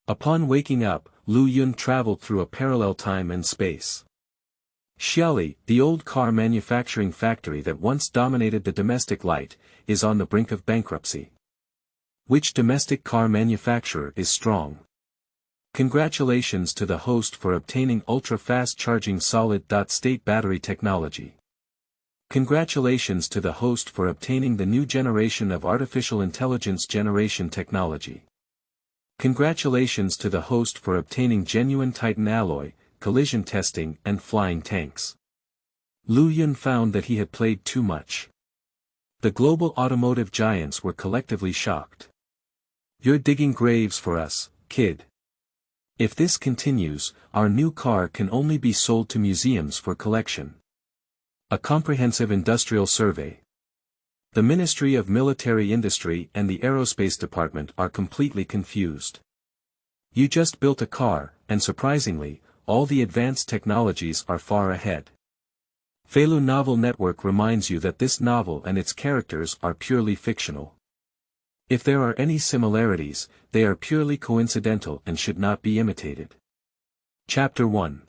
Upon waking up, Lu Yun traveled through a parallel time and space. Xiali, the old car manufacturing factory that once dominated the domestic light, is on the brink of bankruptcy. Which domestic car manufacturer is strong? Congratulations to the host for obtaining ultra-fast charging solid-state battery technology. Congratulations to the host for obtaining the new generation of artificial intelligence generation technology. Congratulations to the host for obtaining genuine Titan alloy, collision testing and flying tanks. Lu Yun found that he had played too much. The global automotive giants were collectively shocked. You're digging graves for us, kid. If this continues, our new car can only be sold to museums for collection. A comprehensive industrial survey. The Ministry of Military Industry and the Aerospace Department are completely confused. You just built a car, and surprisingly, all the advanced technologies are far ahead. Feilu Novel Network reminds you that this novel and its characters are purely fictional. If there are any similarities, they are purely coincidental and should not be imitated. Chapter 1.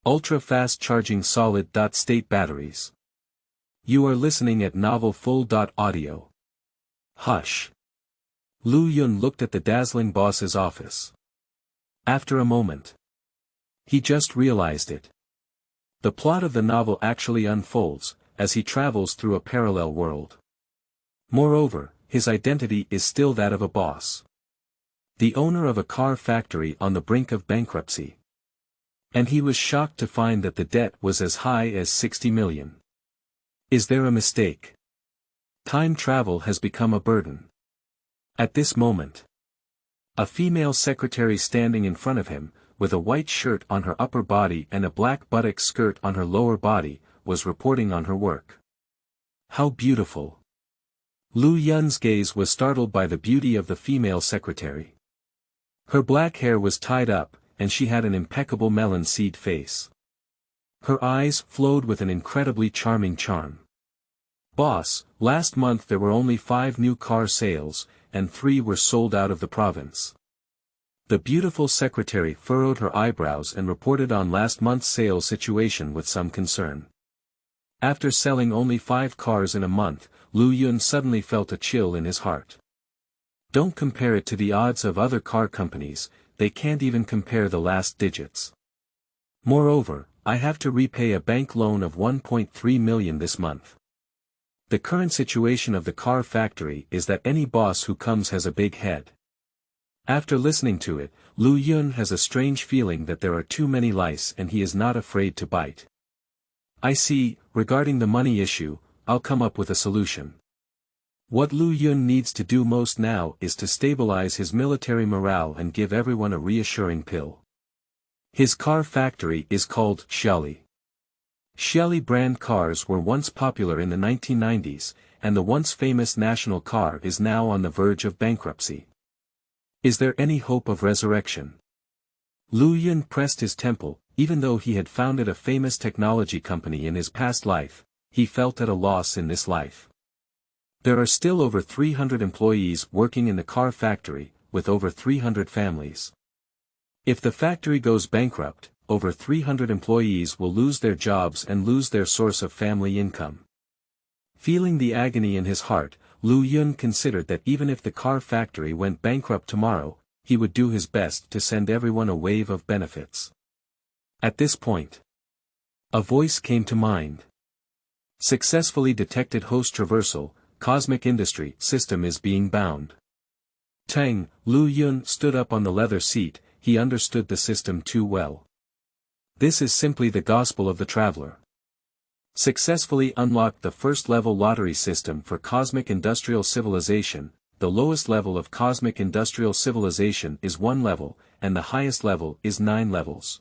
Ultra-fast charging solid-state batteries. You are listening at novelfull.audio. Hush. Lu Yun looked at the dazzling boss's office. After a moment, he just realized it. The plot of the novel actually unfolds, as he travels through a parallel world. Moreover, his identity is still that of a boss. The owner of a car factory on the brink of bankruptcy. And he was shocked to find that the debt was as high as 60 million. Is there a mistake? Time travel has become a burden. At this moment, a female secretary standing in front of him, with a white shirt on her upper body and a black buttock skirt on her lower body, was reporting on her work. How beautiful! Lu Yun's gaze was startled by the beauty of the female secretary. Her black hair was tied up, and she had an impeccable melon seed face. Her eyes flowed with an incredibly charming charm. Boss, last month there were only 5 new car sales, and 3 were sold out of the province. The beautiful secretary furrowed her eyebrows and reported on last month's sales situation with some concern. After selling only 5 cars in a month, Lu Yun suddenly felt a chill in his heart. Don't compare it to the odds of other car companies, they can't even compare the last digits. Moreover, I have to repay a bank loan of 1.3 million this month. The current situation of the car factory is that any boss who comes has a big head. After listening to it, Lu Yun has a strange feeling that there are too many lice and he is not afraid to bite. I see, regarding the money issue, I'll come up with a solution. What Lu Yun needs to do most now is to stabilize his military morale and give everyone a reassuring pill. His car factory is called Xiali. Xiali brand cars were once popular in the 1990s, and the once famous national car is now on the verge of bankruptcy. Is there any hope of resurrection? Lu Yun pressed his temple. Even though he had founded a famous technology company in his past life, he felt at a loss in this life. There are still over 300 employees working in the car factory, with over 300 families. If the factory goes bankrupt, over 300 employees will lose their jobs and lose their source of family income. Feeling the agony in his heart, Lu Yun considered that even if the car factory went bankrupt tomorrow, he would do his best to send everyone a wave of benefits. At this point, a voice came to mind. Successfully detected host traversal, cosmic industry system is being bound. Tang, Lu Yun stood up on the leather seat, he understood the system too well. This is simply the gospel of the traveler. Successfully unlocked the first-level lottery system for cosmic industrial civilization. The lowest level of cosmic industrial civilization is 1 level, and the highest level is 9 levels.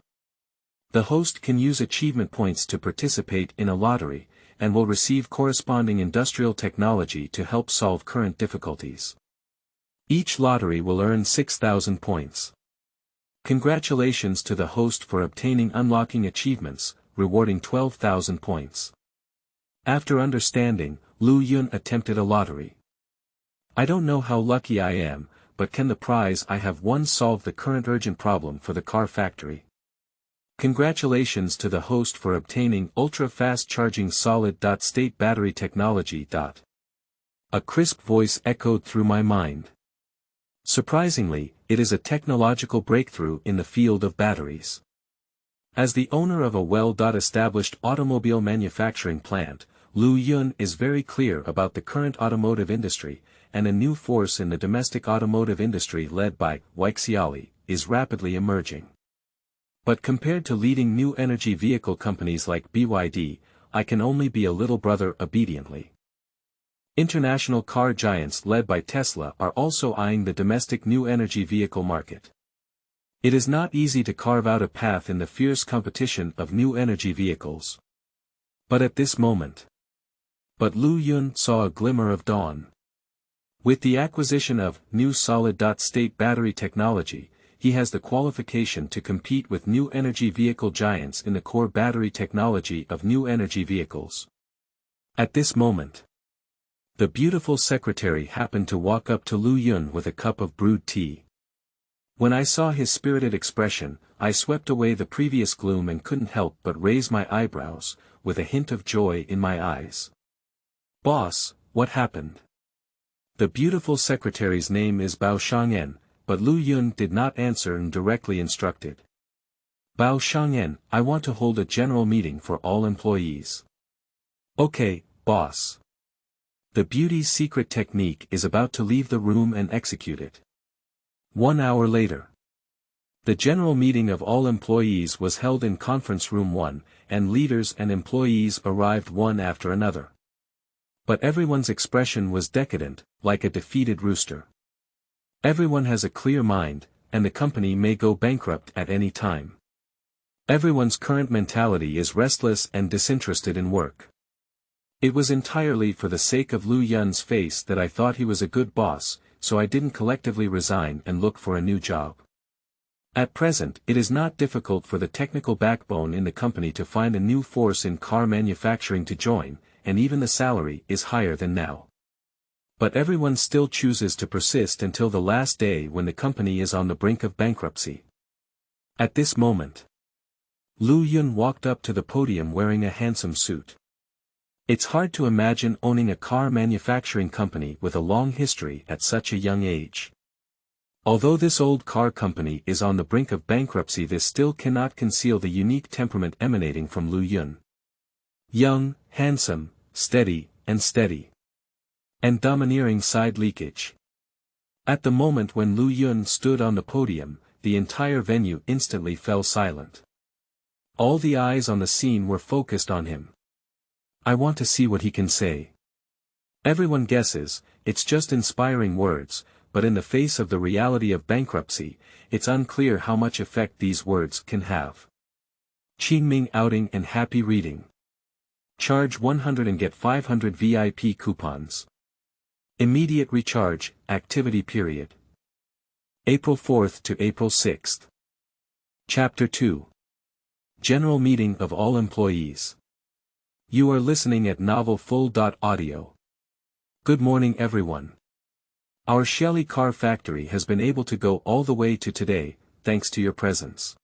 The host can use achievement points to participate in a lottery, and will receive corresponding industrial technology to help solve current difficulties. Each lottery will earn 6,000 points. Congratulations to the host for obtaining unlocking achievements, rewarding 12,000 points. After understanding, Lu Yun attempted a lottery. I don't know how lucky I am, but can the prize I have won solve the current urgent problem for the car factory? Congratulations to the host for obtaining ultra-fast charging solid-state battery technology. A crisp voice echoed through my mind. Surprisingly, it is a technological breakthrough in the field of batteries. As the owner of a well-established automobile manufacturing plant, Lu Yun is very clear about the current automotive industry, and a new force in the domestic automotive industry led by Xiali is rapidly emerging. But compared to leading new energy vehicle companies like BYD, I can only be a little brother obediently. International car giants led by Tesla are also eyeing the domestic new energy vehicle market. It is not easy to carve out a path in the fierce competition of new energy vehicles. But at this moment. But Lu Yun saw a glimmer of dawn. With the acquisition of new solid-state battery technology, he has the qualification to compete with new energy vehicle giants in the core battery technology of new energy vehicles. At this moment, the beautiful secretary happened to walk up to Lu Yun with a cup of brewed tea. When I saw his spirited expression, I swept away the previous gloom and couldn't help but raise my eyebrows, with a hint of joy in my eyes. "Boss, what happened?" The beautiful secretary's name is Bao Shangyan, but Lu Yun did not answer and directly instructed. "Bao Shangyan, I want to hold a general meeting for all employees." "Okay, boss." The beauty's secret technique is about to leave the room and execute it. 1 hour later. The general meeting of all employees was held in conference room 1, and leaders and employees arrived one after another. But everyone's expression was decadent, like a defeated rooster. Everyone has a clear mind, and the company may go bankrupt at any time. Everyone's current mentality is restless and disinterested in work. It was entirely for the sake of Lu Yun's face that I thought he was a good boss, so I didn't collectively resign and look for a new job. At present, it is not difficult for the technical backbone in the company to find a new force in car manufacturing to join, and even the salary is higher than now. But everyone still chooses to persist until the last day when the company is on the brink of bankruptcy. At this moment, Lu Yun walked up to the podium wearing a handsome suit. It's hard to imagine owning a car manufacturing company with a long history at such a young age. Although this old car company is on the brink of bankruptcy, this still cannot conceal the unique temperament emanating from Lu Yun. Young, handsome, steady, and domineering side leakage. At the moment when Lu Yun stood on the podium, the entire venue instantly fell silent. All the eyes on the scene were focused on him. I want to see what he can say. Everyone guesses, it's just inspiring words, but in the face of the reality of bankruptcy, it's unclear how much effect these words can have. Qingming outing and happy reading. Charge 100 and get 500 VIP coupons. Immediate recharge, activity period. April 4th to April 6th. Chapter 2. General Meeting of All Employees. You are listening at novelfull.audio. Good morning everyone. Our Xiali car factory has been able to go all the way to today, thanks to your presence.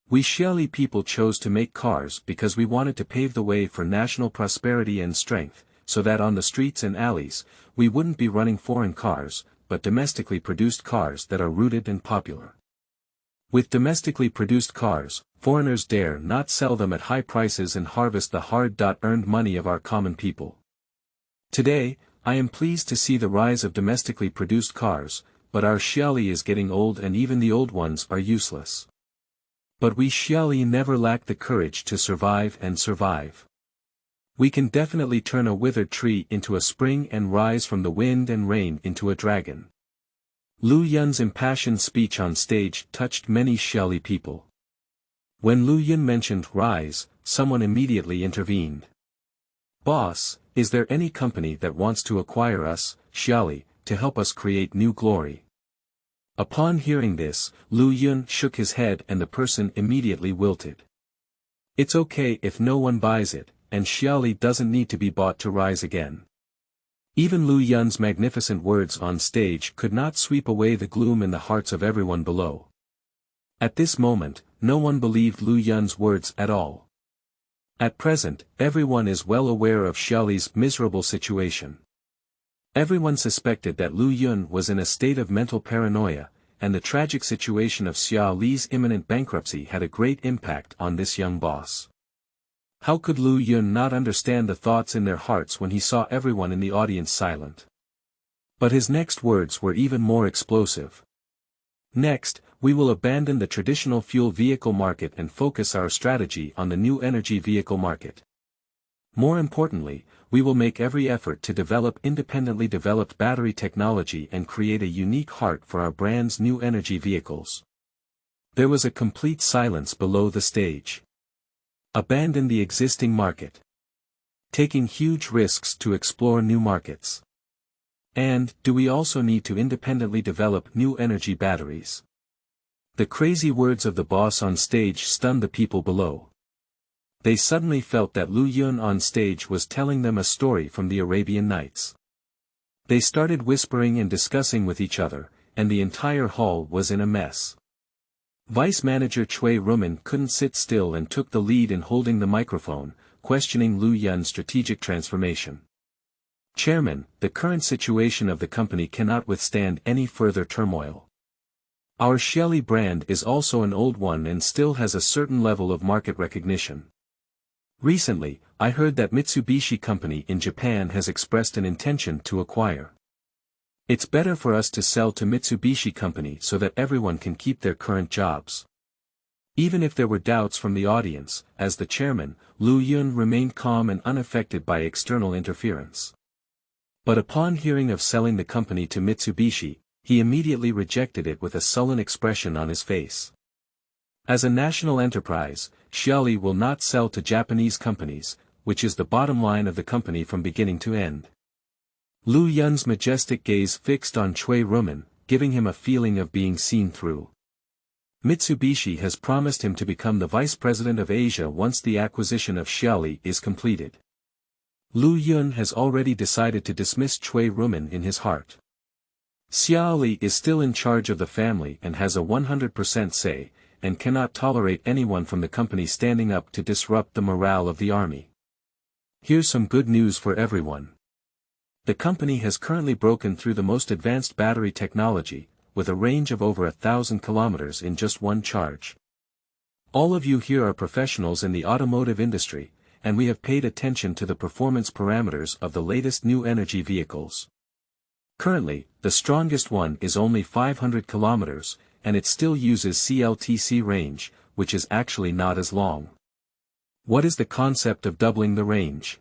We Xiali people chose to make cars because we wanted to pave the way for national prosperity and strength, so that on the streets and alleys, we wouldn't be running foreign cars, but domestically produced cars that are rooted and popular. With domestically produced cars, foreigners dare not sell them at high prices and harvest the hard-earned money of our common people. Today, I am pleased to see the rise of domestically produced cars, but our Xiali is getting old and even the old ones are useless. But we Xiali never lack the courage to survive and survive. We can definitely turn a withered tree into a spring and rise from the wind and rain into a dragon. Lu Yun's impassioned speech on stage touched many Xiali people. When Lu Yun mentioned rise, someone immediately intervened. Boss, is there any company that wants to acquire us, Xiali, to help us create new glory? Upon hearing this, Lu Yun shook his head and the person immediately wilted. It's okay if no one buys it, and Xiali doesn't need to be bought to rise again. Even Lu Yun's magnificent words on stage could not sweep away the gloom in the hearts of everyone below. At this moment, no one believed Lu Yun's words at all. At present, everyone is well aware of Xiali's miserable situation. Everyone suspected that Lu Yun was in a state of mental paranoia, and the tragic situation of Xiali's imminent bankruptcy had a great impact on this young boss. How could Lu Yun not understand the thoughts in their hearts when he saw everyone in the audience silent? But his next words were even more explosive. Next, we will abandon the traditional fuel vehicle market and focus our strategy on the new energy vehicle market. More importantly, we will make every effort to develop independently developed battery technology and create a unique heart for our brand's new energy vehicles. There was a complete silence below the stage. Abandon the existing market. Taking huge risks to explore new markets. And, do we also need to independently develop new energy batteries? The crazy words of the boss on stage stunned the people below. They suddenly felt that Lu Yun on stage was telling them a story from the Arabian Nights. They started whispering and discussing with each other, and the entire hall was in a mess. Vice Manager Cui Rumen couldn't sit still and took the lead in holding the microphone, questioning Lu Yun's strategic transformation. Chairman, the current situation of the company cannot withstand any further turmoil. Our Xiali brand is also an old one and still has a certain level of market recognition. Recently, I heard that Mitsubishi Company in Japan has expressed an intention to acquire. It's better for us to sell to Mitsubishi Company so that everyone can keep their current jobs. Even if there were doubts from the audience, as the chairman, Lu Yun remained calm and unaffected by external interference. But upon hearing of selling the company to Mitsubishi, he immediately rejected it with a sullen expression on his face. As a national enterprise, Xiali will not sell to Japanese companies, which is the bottom line of the company from beginning to end. Lu Yun's majestic gaze fixed on Cui Rumen, giving him a feeling of being seen through. Mitsubishi has promised him to become the vice president of Asia once the acquisition of Xiali is completed. Lu Yun has already decided to dismiss Cui Rumen in his heart. Xiali is still in charge of the family and has a 100% say, and cannot tolerate anyone from the company standing up to disrupt the morale of the army. Here's some good news for everyone. The company has currently broken through the most advanced battery technology, with a range of over 1,000 kilometers in just one charge. All of you here are professionals in the automotive industry, and we have paid attention to the performance parameters of the latest new energy vehicles. Currently, the strongest one is only 500 kilometers, and it still uses CLTC range, which is actually not as long. What is the concept of doubling the range?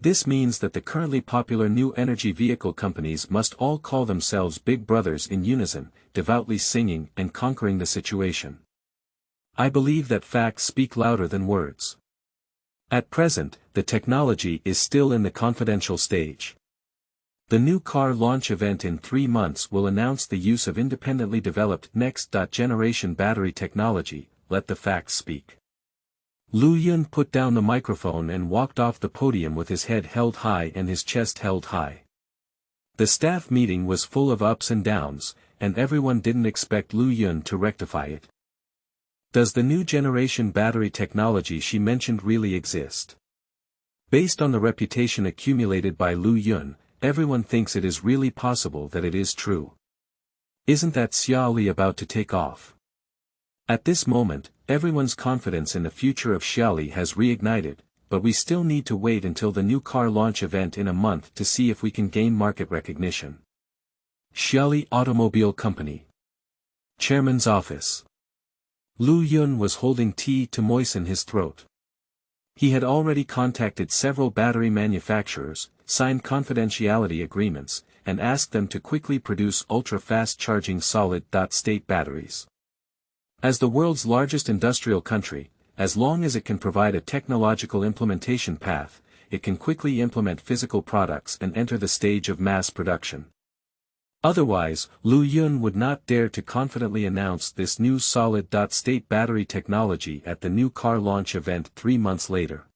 This means that the currently popular new energy vehicle companies must all call themselves big brothers in unison, devoutly singing and conquering the situation. I believe that facts speak louder than words. At present, the technology is still in the confidential stage. The new car launch event in 3 months will announce the use of independently developed next-generation battery technology. Let the facts speak. Lu Yun put down the microphone and walked off the podium with his head held high and his chest held high. The staff meeting was full of ups and downs, and everyone didn't expect Lu Yun to rectify it. Does the new generation battery technology she mentioned really exist? Based on the reputation accumulated by Lu Yun, everyone thinks it is really possible that it is true. Isn't that Xiali about to take off? At this moment, everyone's confidence in the future of Xiali has reignited, but we still need to wait until the new car launch event in a month to see if we can gain market recognition. Xiali Automobile Company. Chairman's Office. Lu Yun was holding tea to moisten his throat. He had already contacted several battery manufacturers, signed confidentiality agreements, and asked them to quickly produce ultra-fast charging solid-state batteries. As the world's largest industrial country, as long as it can provide a technological implementation path, it can quickly implement physical products and enter the stage of mass production. Otherwise, Lu Yun would not dare to confidently announce this new solid-state battery technology at the new car launch event 3 months later.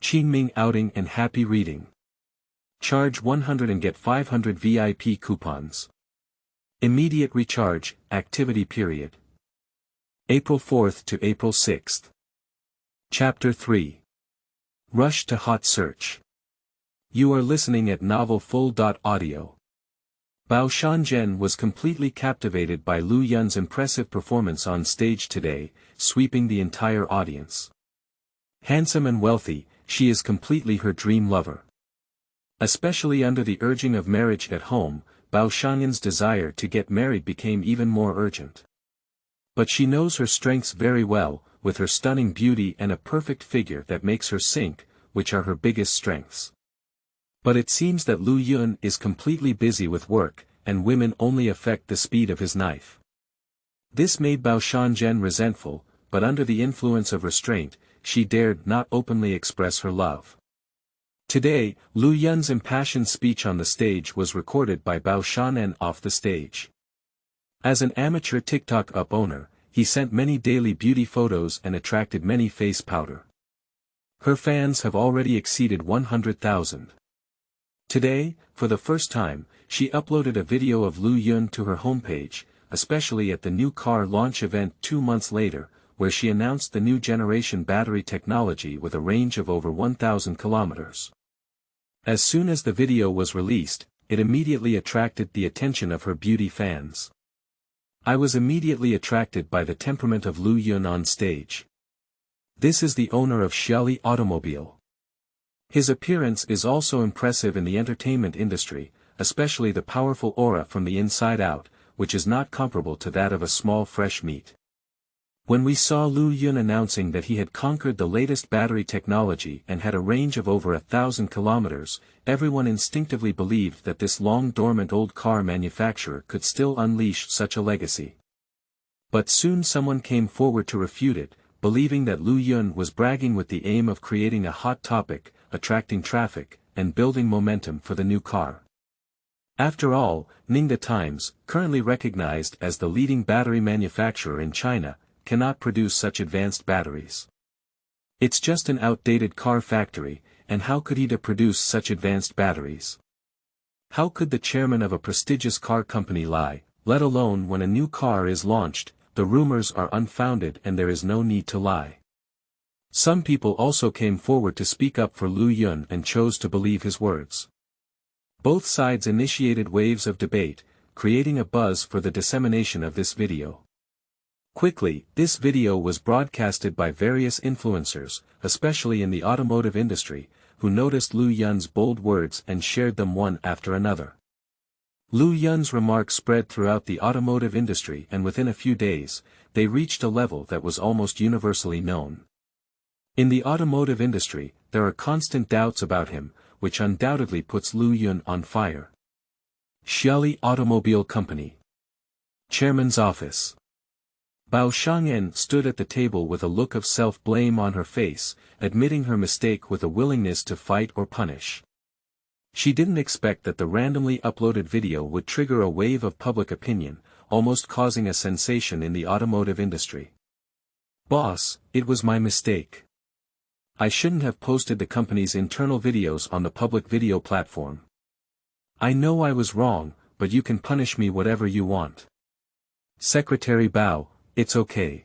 Qingming outing and happy reading. Charge 100 and get 500 VIP coupons. Immediate recharge, activity period. April 4th to April 6th. Chapter 3. Rush to hot search. You are listening at Novel Full.Audio. Bao Shanzhen was completely captivated by Lu Yun's impressive performance on stage today, sweeping the entire audience. Handsome and wealthy, she is completely her dream lover. Especially under the urging of marriage at home, Bao Shanzhen's desire to get married became even more urgent. But she knows her strengths very well, with her stunning beauty and a perfect figure that makes her sink, which are her biggest strengths. But it seems that Lu Yun is completely busy with work, and women only affect the speed of his knife. This made Bao Shanzhen resentful, but under the influence of restraint, she dared not openly express her love. Today, Lu Yun's impassioned speech on the stage was recorded by Bao Shanzhen off the stage. As an amateur TikTok owner, he sent many daily beauty photos and attracted many face powder. Her fans have already exceeded 100,000. Today, for the first time, she uploaded a video of Lu Yun to her homepage, especially at the new car launch event 2 months later, where she announced the new generation battery technology with a range of over 1,000 kilometers. As soon as the video was released, it immediately attracted the attention of her beauty fans. I was immediately attracted by the temperament of Lu Yun on stage. This is the owner of Xiali Automobile. His appearance is also impressive in the entertainment industry, especially the powerful aura from the inside out, which is not comparable to that of a small fresh meat. When we saw Lu Yun announcing that he had conquered the latest battery technology and had a range of over 1,000 kilometers, everyone instinctively believed that this long-dormant old car manufacturer could still unleash such a legacy. But soon someone came forward to refute it, believing that Lu Yun was bragging with the aim of creating a hot topic, attracting traffic, and building momentum for the new car. After all, Ningde Times, currently recognized as the leading battery manufacturer in China, cannot produce such advanced batteries. It's just an outdated car factory, and how could he produce such advanced batteries? How could the chairman of a prestigious car company lie, let alone when a new car is launched, the rumors are unfounded and there is no need to lie. Some people also came forward to speak up for Lu Yun and chose to believe his words. Both sides initiated waves of debate, creating a buzz for the dissemination of this video. Quickly, this video was broadcasted by various influencers, especially in the automotive industry, who noticed Lu Yun's bold words and shared them one after another. Lu Yun's remarks spread throughout the automotive industry and within a few days, they reached a level that was almost universally known. In the automotive industry, there are constant doubts about him, which undoubtedly puts Lu Yun on fire. Xiali Automobile Company. Chairman's Office. Bao Shanzhen stood at the table with a look of self-blame on her face, admitting her mistake with a willingness to fight or punish. She didn't expect that the randomly uploaded video would trigger a wave of public opinion, almost causing a sensation in the automotive industry. Boss, it was my mistake. I shouldn't have posted the company's internal videos on the public video platform. I know I was wrong, but you can punish me whatever you want. Secretary Bao, it's okay.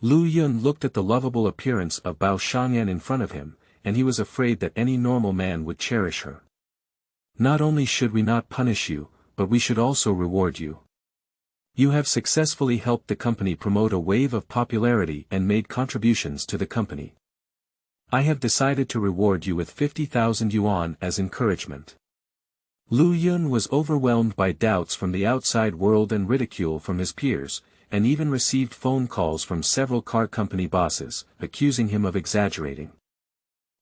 Lu Yun looked at the lovable appearance of Bao Shanzhen in front of him, and he was afraid that any normal man would cherish her. Not only should we not punish you, but we should also reward you. You have successfully helped the company promote a wave of popularity and made contributions to the company. I have decided to reward you with 50,000 yuan as encouragement. Lu Yun was overwhelmed by doubts from the outside world and ridicule from his peers, and even received phone calls from several car company bosses, accusing him of exaggerating.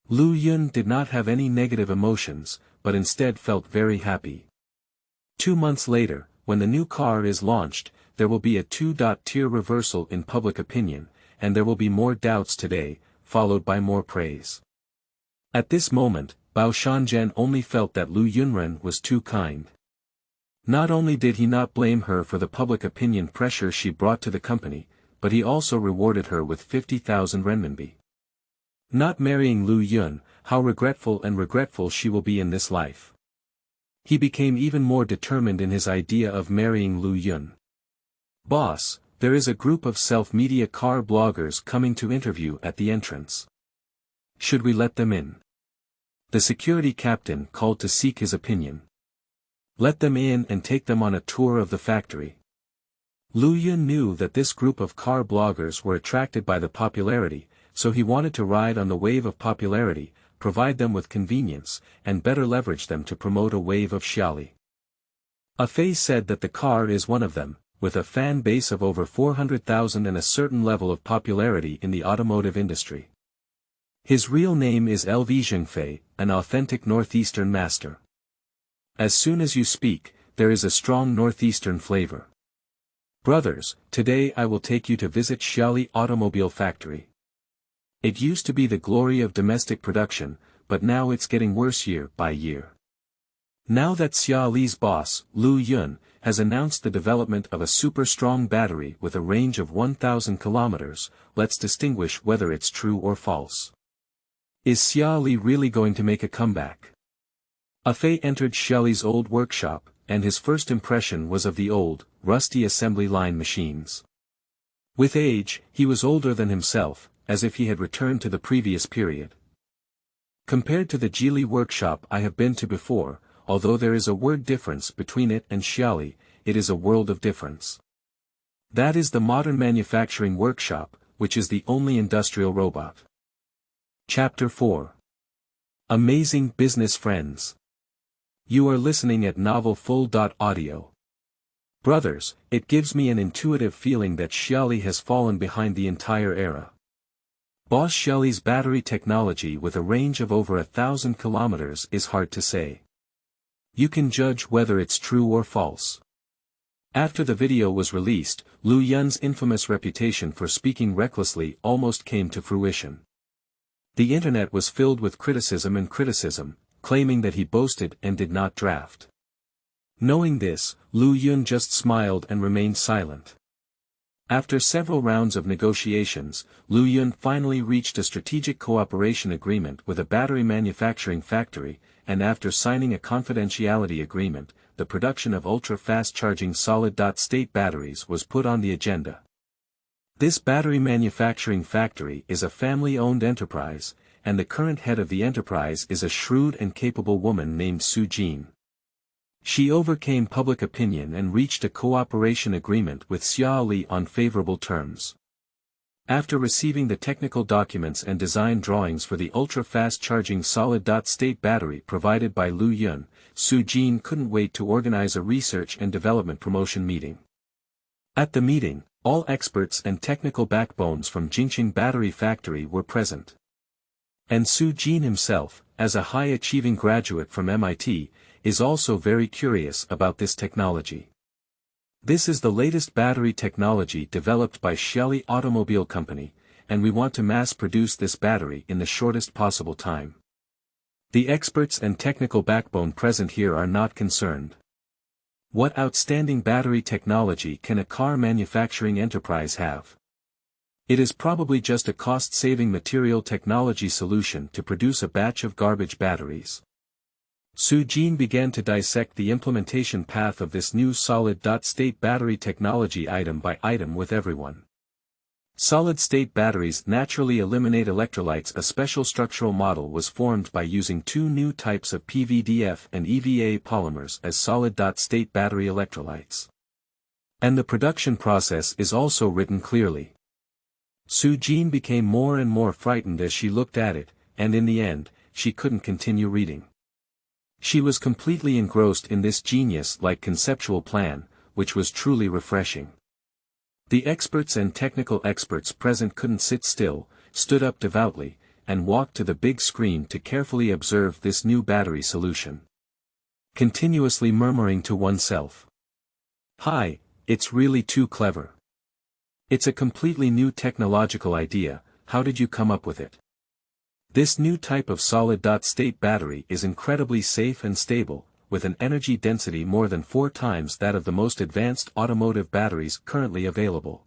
Lu Yun did not have any negative emotions, but instead felt very happy. 2 months later, when the new car is launched, there will be a 2-tier reversal in public opinion, and there will be more doubts today, followed by more praise. At this moment, Bao Shanzhen only felt that Lu Yunren was too kind. Not only did he not blame her for the public opinion pressure she brought to the company, but he also rewarded her with 50,000 renminbi. Not marrying Lu Yun, how regretful she will be in this life. He became even more determined in his idea of marrying Lu Yun. Boss, there is a group of self-media car bloggers coming to interview at the entrance. Should we let them in? The security captain called to seek his opinion. Let them in and take them on a tour of the factory. Lu Yun knew that this group of car bloggers were attracted by the popularity, so he wanted to ride on the wave of popularity, provide them with convenience, and better leverage them to promote a wave of Xiali. Amphibious said that the car is one of them, with a fan base of over 400,000 and a certain level of popularity in the automotive industry. His real name is LV Zhengfei, an authentic northeastern master. As soon as you speak, there is a strong northeastern flavor. Brothers, today I will take you to visit Xiali Automobile Factory. It used to be the glory of domestic production, but now it's getting worse year by year. Now that Xiali's boss, Lu Yun, has announced the development of a super strong battery with a range of 1,000 kilometers, let's distinguish whether it's true or false. Is Xiali really going to make a comeback? Amphibious entered Xiali's old workshop, and his first impression was of the old, rusty assembly line machines. With age, he was older than himself, as if he had returned to the previous period. Compared to the Geely workshop I have been to before, although there is a word difference between it and Xiali, it is a world of difference. That is the modern manufacturing workshop, which is the only industrial robot. Chapter 4. Amazing Business Friends. You are listening at novelfull.audio. Brothers, it gives me an intuitive feeling that Xiali has fallen behind the entire era. Boss Xiali's battery technology with a range of over 1,000 kilometers is hard to say. You can judge whether it's true or false. After the video was released, Lu Yun's infamous reputation for speaking recklessly almost came to fruition. The internet was filled with criticism, claiming that he boasted and did not draft. Knowing this, Lu Yun just smiled and remained silent. After several rounds of negotiations, Lu Yun finally reached a strategic cooperation agreement with a battery manufacturing factory, and after signing a confidentiality agreement, the production of ultra-fast charging solid-state batteries was put on the agenda. This battery manufacturing factory is a family-owned enterprise, and the current head of the enterprise is a shrewd and capable woman named Su Jin. She overcame public opinion and reached a cooperation agreement with Xiali on favorable terms. After receiving the technical documents and design drawings for the ultra-fast charging solid-state battery provided by Lu Yun, Su Jin couldn't wait to organize a research and development promotion meeting. At the meeting, all experts and technical backbones from Jingqing Battery Factory were present. And Su Jin himself, as a high-achieving graduate from MIT, is also very curious about this technology. This is the latest battery technology developed by Xiali Automobile Company, and we want to mass-produce this battery in the shortest possible time. The experts and technical backbone present here are not concerned. What outstanding battery technology can a car manufacturing enterprise have? It is probably just a cost-saving material technology solution to produce a batch of garbage batteries. Su Jin began to dissect the implementation path of this new solid-state battery technology item by item with everyone. Solid-state batteries naturally eliminate electrolytes. A special structural model was formed by using two new types of PVDF and EVA polymers as solid-state battery electrolytes. And the production process is also written clearly. Su Jin became more and more frightened as she looked at it, and in the end, she couldn't continue reading. She was completely engrossed in this genius-like conceptual plan, which was truly refreshing. The experts and technical experts present couldn't sit still, stood up devoutly, and walked to the big screen to carefully observe this new battery solution. Continuously murmuring to oneself. "Hi, it's really too clever. It's a completely new technological idea, how did you come up with it? This new type of solid-state battery is incredibly safe and stable, with an energy density more than 4 times that of the most advanced automotive batteries currently available.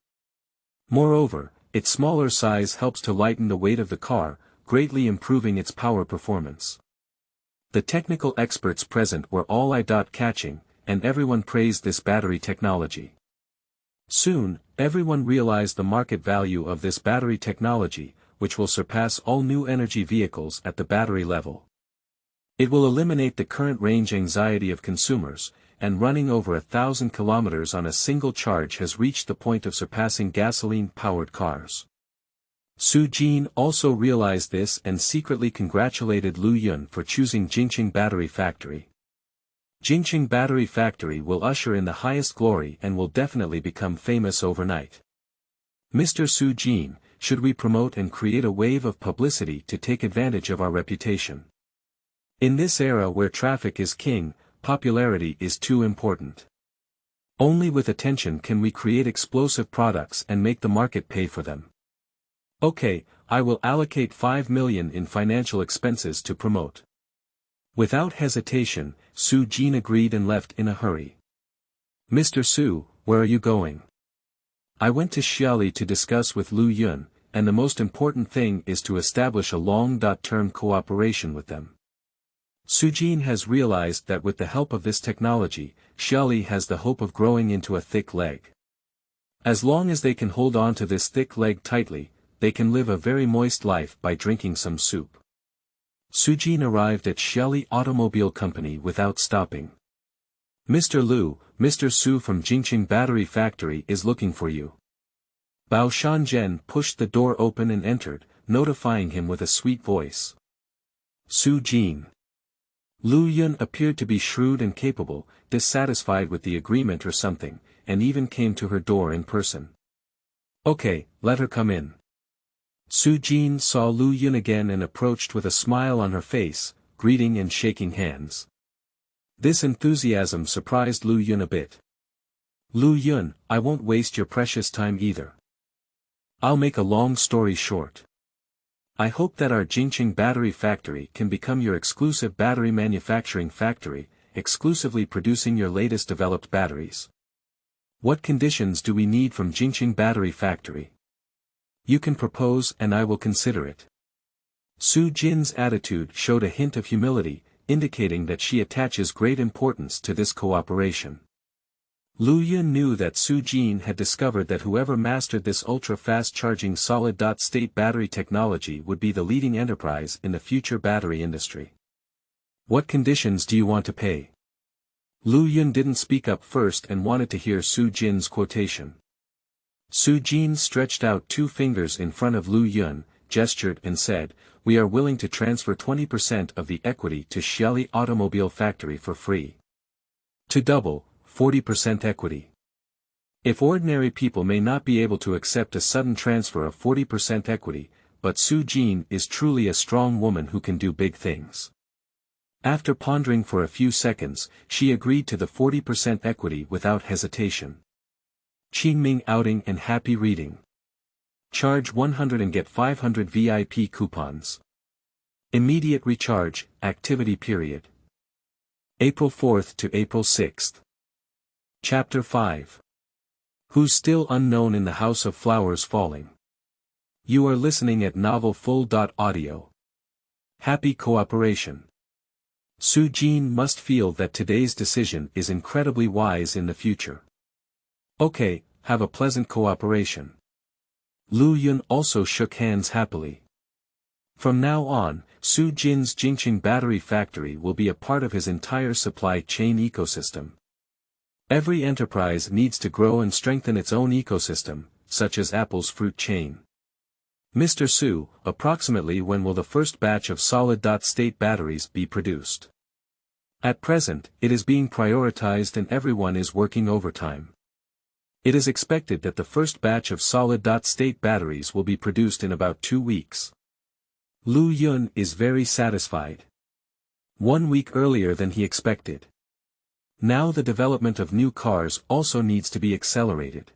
Moreover, its smaller size helps to lighten the weight of the car, greatly improving its power performance. The technical experts present were all eye-catching, and everyone praised this battery technology. Soon, everyone realized the market value of this battery technology, which will surpass all new energy vehicles at the battery level. It will eliminate the current range anxiety of consumers, and running over 1,000 kilometers on a single charge has reached the point of surpassing gasoline-powered cars. Su Jin also realized this and secretly congratulated Lu Yun for choosing Jingqing Battery Factory. Jingqing Battery Factory will usher in the highest glory and will definitely become famous overnight. Mr. Su Jin, should we promote and create a wave of publicity to take advantage of our reputation? In this era where traffic is king, popularity is too important. Only with attention can we create explosive products and make the market pay for them. Okay, I will allocate 5 million in financial expenses to promote. Without hesitation, Su Jin agreed and left in a hurry. Mr. Su, where are you going? I went to Xiali to discuss with Lu Yun, and the most important thing is to establish a long-term cooperation with them. Su Jin has realized that with the help of this technology, Xiali has the hope of growing into a thick leg. As long as they can hold on to this thick leg tightly, they can live a very moist life by drinking some soup. Su Jin arrived at Xiali Automobile Company without stopping. Mr. Lu, Mr. Su from Jingqing Battery Factory is looking for you. Bao Shanzhen pushed the door open and entered, notifying him with a sweet voice. Su Jin. Lu Yun appeared to be shrewd and capable, dissatisfied with the agreement or something, and even came to her door in person. Okay, let her come in. Su Jin saw Lu Yun again and approached with a smile on her face, greeting and shaking hands. This enthusiasm surprised Lu Yun a bit. Lu Yun, I won't waste your precious time either. I'll make a long story short. I hope that our Jingqing Battery Factory can become your exclusive battery manufacturing factory, exclusively producing your latest developed batteries. What conditions do we need from Jingqing Battery Factory? You can propose and I will consider it. Su Jin's attitude showed a hint of humility, indicating that she attaches great importance to this cooperation. Lu Yun knew that Su Jin had discovered that whoever mastered this ultra-fast charging solid-state battery technology would be the leading enterprise in the future battery industry. What conditions do you want to pay? Lu Yun didn't speak up first and wanted to hear Su Jin's quotation. Su Jin stretched out 2 fingers in front of Lu Yun, gestured and said, we are willing to transfer 20% of the equity to Xiali Automobile Factory for free. To double, 40% equity. If ordinary people may not be able to accept a sudden transfer of 40% equity, but Su Jin is truly a strong woman who can do big things. After pondering for a few seconds, she agreed to the 40% equity without hesitation. Qingming outing and happy reading. Charge 100 and get 500 VIP coupons. Immediate recharge, activity period. April 4th to April 6th. Chapter 5. Who's still unknown in the House of Flowers Falling? You are listening at novelfull.audio. Happy cooperation. Su Jin must feel that today's decision is incredibly wise in the future. Okay, have a pleasant cooperation. Lu Yun also shook hands happily. From now on, Su Jin's Jingqing Battery Factory will be a part of his entire supply chain ecosystem. Every enterprise needs to grow and strengthen its own ecosystem, such as Apple's fruit chain. Mr. Su, approximately when will the first batch of solid-state batteries be produced? At present, it is being prioritized and everyone is working overtime. It is expected that the first batch of solid-state batteries will be produced in about 2 weeks. Lu Yun is very satisfied. 1 week earlier than he expected. Now the development of new cars also needs to be accelerated.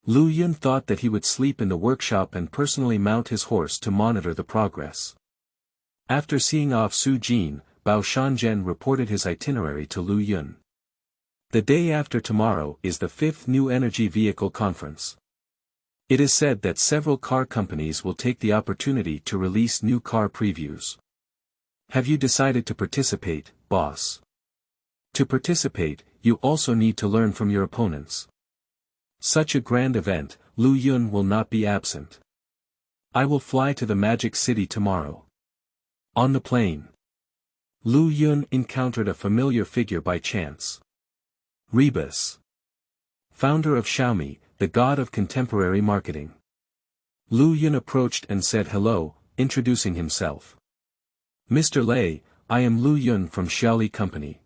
Lu Yun thought that he would sleep in the workshop and personally mount his horse to monitor the progress. After seeing off Su Jin, Bao Shanzhen reported his itinerary to Lu Yun. The day after tomorrow is the 5th New Energy Vehicle Conference. It is said that several car companies will take the opportunity to release new car previews. Have you decided to participate, boss? To participate, you also need to learn from your opponents. Such a grand event, Lu Yun will not be absent. I will fly to the Magic City tomorrow. On the plane, Lu Yun encountered a familiar figure by chance. Rebus, founder of Xiaomi, the god of contemporary marketing. Lu Yun approached and said hello, introducing himself. Mr. Lei, I am Lu Yun from Xiali Company.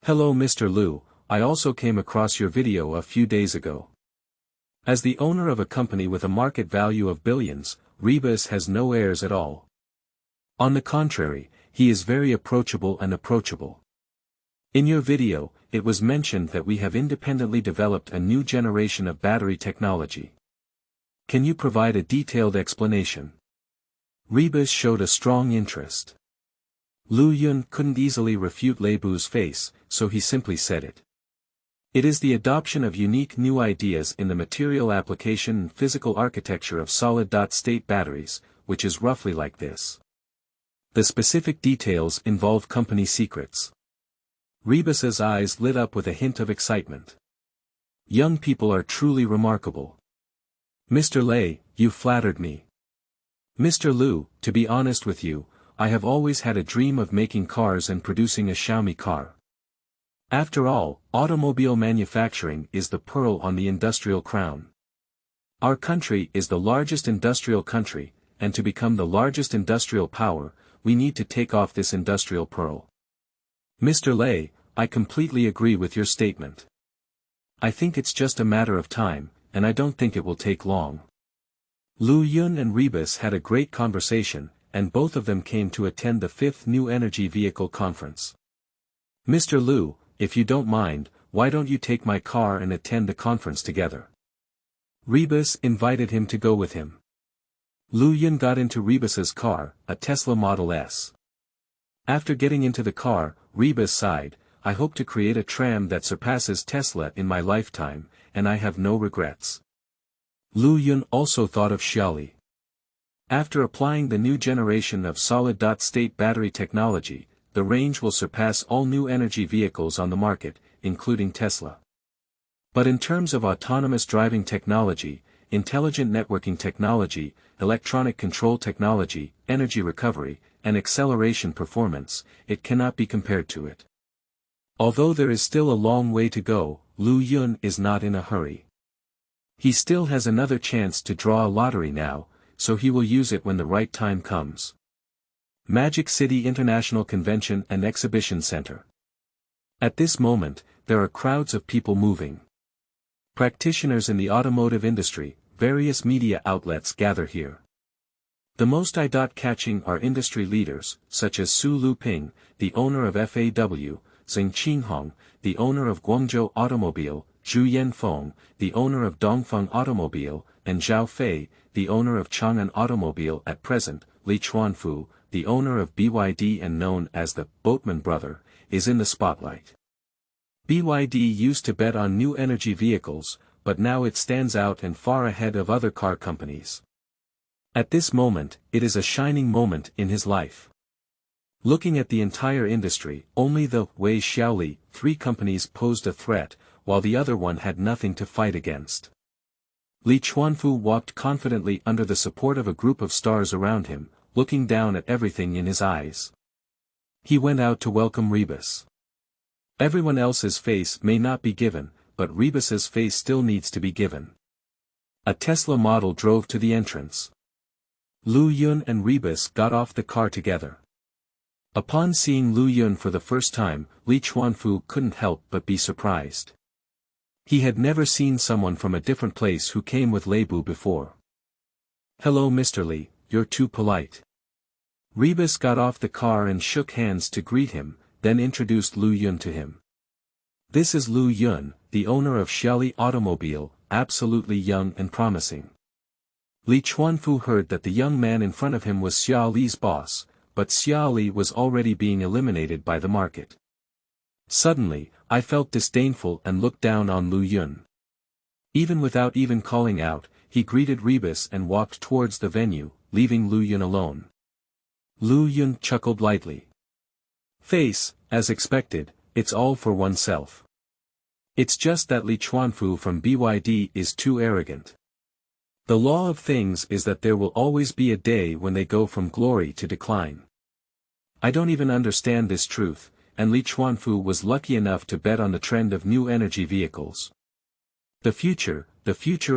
Hello Mr. Lu, I also came across your video a few days ago. As the owner of a company with a market value of billions, Rebus has no airs at all. On the contrary, he is very approachable and approachable. In your video, it was mentioned that we have independently developed a new generation of battery technology. Can you provide a detailed explanation? Rebus showed a strong interest. Lu Yun couldn't easily refute Leibu's face, so he simply said it. It is the adoption of unique new ideas in the material application and physical architecture of solid-state batteries, which is roughly like this. The specific details involve company secrets. Rebus's eyes lit up with a hint of excitement. Young people are truly remarkable. Mr. Lei, you flattered me. Mr. Lu, to be honest with you, I have always had a dream of making cars and producing a Xiaomi car. After all, automobile manufacturing is the pearl on the industrial crown. Our country is the largest industrial country, and to become the largest industrial power, we need to take off this industrial pearl. Mr. Lei, I completely agree with your statement. I think it's just a matter of time, and I don't think it will take long. Lu Yun and Rebus had a great conversation, and both of them came to attend the 5th New Energy Vehicle Conference. Mr. Lu, if you don't mind, why don't you take my car and attend the conference together? Rebus invited him to go with him. Lu Yun got into Rebus's car, a Tesla Model S. After getting into the car, Rebus sighed, I hope to create a tram that surpasses Tesla in my lifetime, and I have no regrets. Lu Yun also thought of Xiali. After applying the new generation of solid-state battery technology, the range will surpass all new energy vehicles on the market, including Tesla. But in terms of autonomous driving technology, intelligent networking technology, electronic control technology, energy recovery, and acceleration performance, it cannot be compared to it. Although there is still a long way to go, Lu Yun is not in a hurry. He still has another chance to draw a lottery now, so he will use it when the right time comes. Magic City International Convention and Exhibition Center. At this moment, there are crowds of people moving. Practitioners in the automotive industry, various media outlets gather here. The most eye-catching are industry leaders, such as Su Luping, the owner of FAW, Zheng Qinghong, the owner of Guangzhou Automobile, Zhu Yanfeng, the owner of Dongfeng Automobile, and Zhao Fei, the owner of Chang'an Automobile at present. Li Chuanfu, the owner of BYD and known as the Boatman brother, is in the spotlight. BYD used to bet on new energy vehicles, but now it stands out and far ahead of other car companies. At this moment, it is a shining moment in his life. Looking at the entire industry, only the Wei Xiaoli 3 companies posed a threat, while the other one had nothing to fight against. Li Chuanfu walked confidently under the support of a group of stars around him, looking down at everything in his eyes. He went out to welcome Rebus. Everyone else's face may not be given, but Rebus's face still needs to be given. A Tesla model drove to the entrance. Lu Yun and Rebus got off the car together. Upon seeing Lu Yun for the first time, Li Chuanfu couldn't help but be surprised. He had never seen someone from a different place who came with Leibu before. Hello Mr. Li, you're too polite. Rebus got off the car and shook hands to greet him, then introduced Lu Yun to him. This is Lu Yun, the owner of Xiali Automobile, absolutely young and promising. Li Chuanfu heard that the young man in front of him was Xiaoli's boss, but Xiali was already being eliminated by the market. Suddenly, I felt disdainful and looked down on Lu Yun. Even without even calling out, he greeted Rebus and walked towards the venue, leaving Lu Yun alone. Lu Yun chuckled lightly. Face, as expected, it's all for oneself. It's just that Li Chuanfu from BYD is too arrogant. The law of things is that there will always be a day when they go from glory to decline. I don't even understand this truth, and Li Chuanfu was lucky enough to bet on the trend of new energy vehicles. The future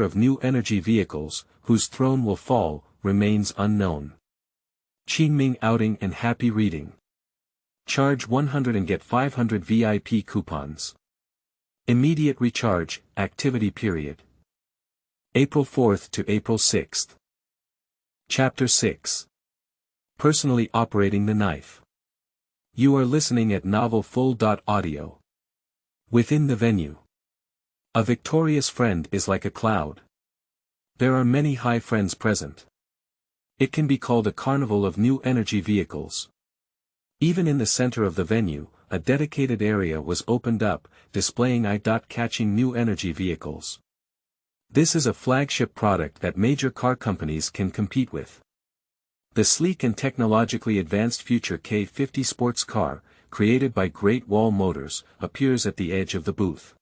of new energy vehicles, whose throne will fall, remains unknown. Qingming outing and happy reading. Charge 100 and get 500 VIP coupons. Immediate recharge, activity period. April 4th to April 6th. Chapter 6. Personally operating the knife. You are listening at novel full.audio. Within the venue. A victorious friend is like a cloud. There are many high friends present. It can be called a carnival of new energy vehicles. Even in the center of the venue, a dedicated area was opened up, displaying eye-catching new energy vehicles. This is a flagship product that major car companies can compete with. The sleek and technologically advanced future K50 sports car, created by Great Wall Motors, appears at the edge of the booth.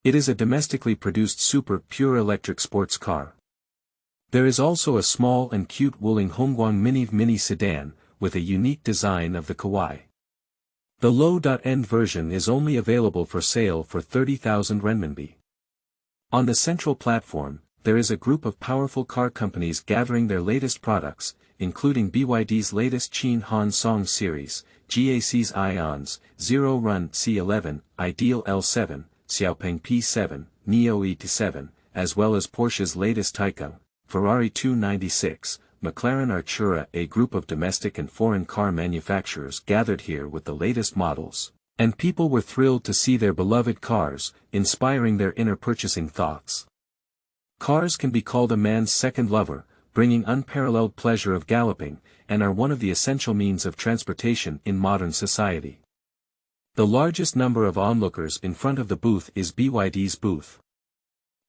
It is a domestically produced super pure electric sports car. There is also a small and cute Wuling Hongguang mini sedan, with a unique design of the kawaii. The low-end version is only available for sale for 30,000 renminbi. On the central platform, there is a group of powerful car companies gathering their latest products, including BYD's latest Qin Han Song series, GAC's Ions, Zero Run C11, Ideal L7, Xiaopeng P7, Neo ET7, as well as Porsche's latest Taycan, Ferrari 296, McLaren Artura. A group of domestic and foreign car manufacturers gathered here with the latest models, and people were thrilled to see their beloved cars, inspiring their inner purchasing thoughts. Cars can be called a man's second lover, bringing unparalleled pleasure of galloping, and are one of the essential means of transportation in modern society. The largest number of onlookers in front of the booth is BYD's booth.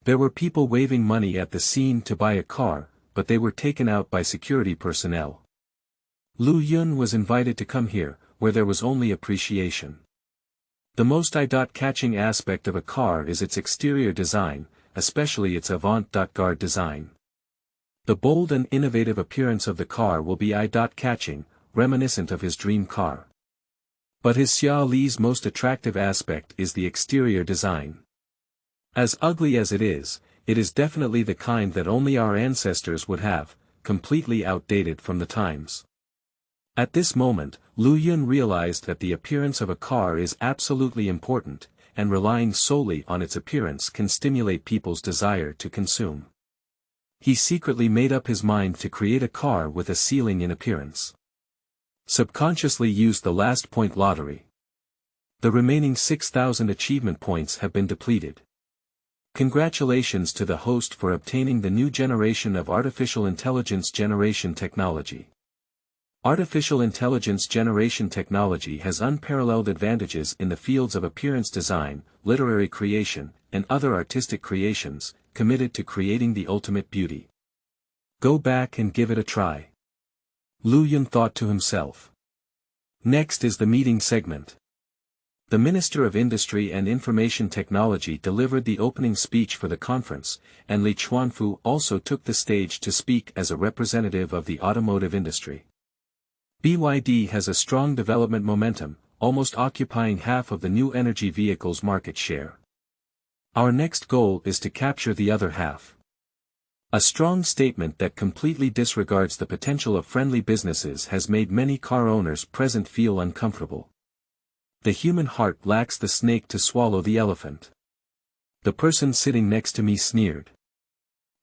There were people waving money at the scene to buy a car, but they were taken out by security personnel. Lu Yun was invited to come here, where there was only appreciation. The most eye-catching aspect of a car is its exterior design, especially its avant-garde design. The bold and innovative appearance of the car will be eye-catching, reminiscent of his dream car. But his Xiali's most attractive aspect is the exterior design. As ugly as it is definitely the kind that only our ancestors would have, completely outdated from the times. At this moment, Lu Yun realized that the appearance of a car is absolutely important, and relying solely on its appearance can stimulate people's desire to consume. He secretly made up his mind to create a car with a ceiling in appearance. Subconsciously used the last point lottery. The remaining 6,000 achievement points have been depleted. Congratulations to the host for obtaining the new generation of artificial intelligence generation technology. Artificial intelligence generation technology has unparalleled advantages in the fields of appearance design, literary creation, and other artistic creations, committed to creating the ultimate beauty. Go back and give it a try. Lu Yun thought to himself. Next is the meeting segment. The Minister of Industry and Information Technology delivered the opening speech for the conference, and Li Chuanfu also took the stage to speak as a representative of the automotive industry. BYD has a strong development momentum, almost occupying half of the new energy vehicles market share. Our next goal is to capture the other half. A strong statement that completely disregards the potential of friendly businesses has made many car owners present feel uncomfortable. The human heart lacks the snake to swallow the elephant. The person sitting next to me sneered.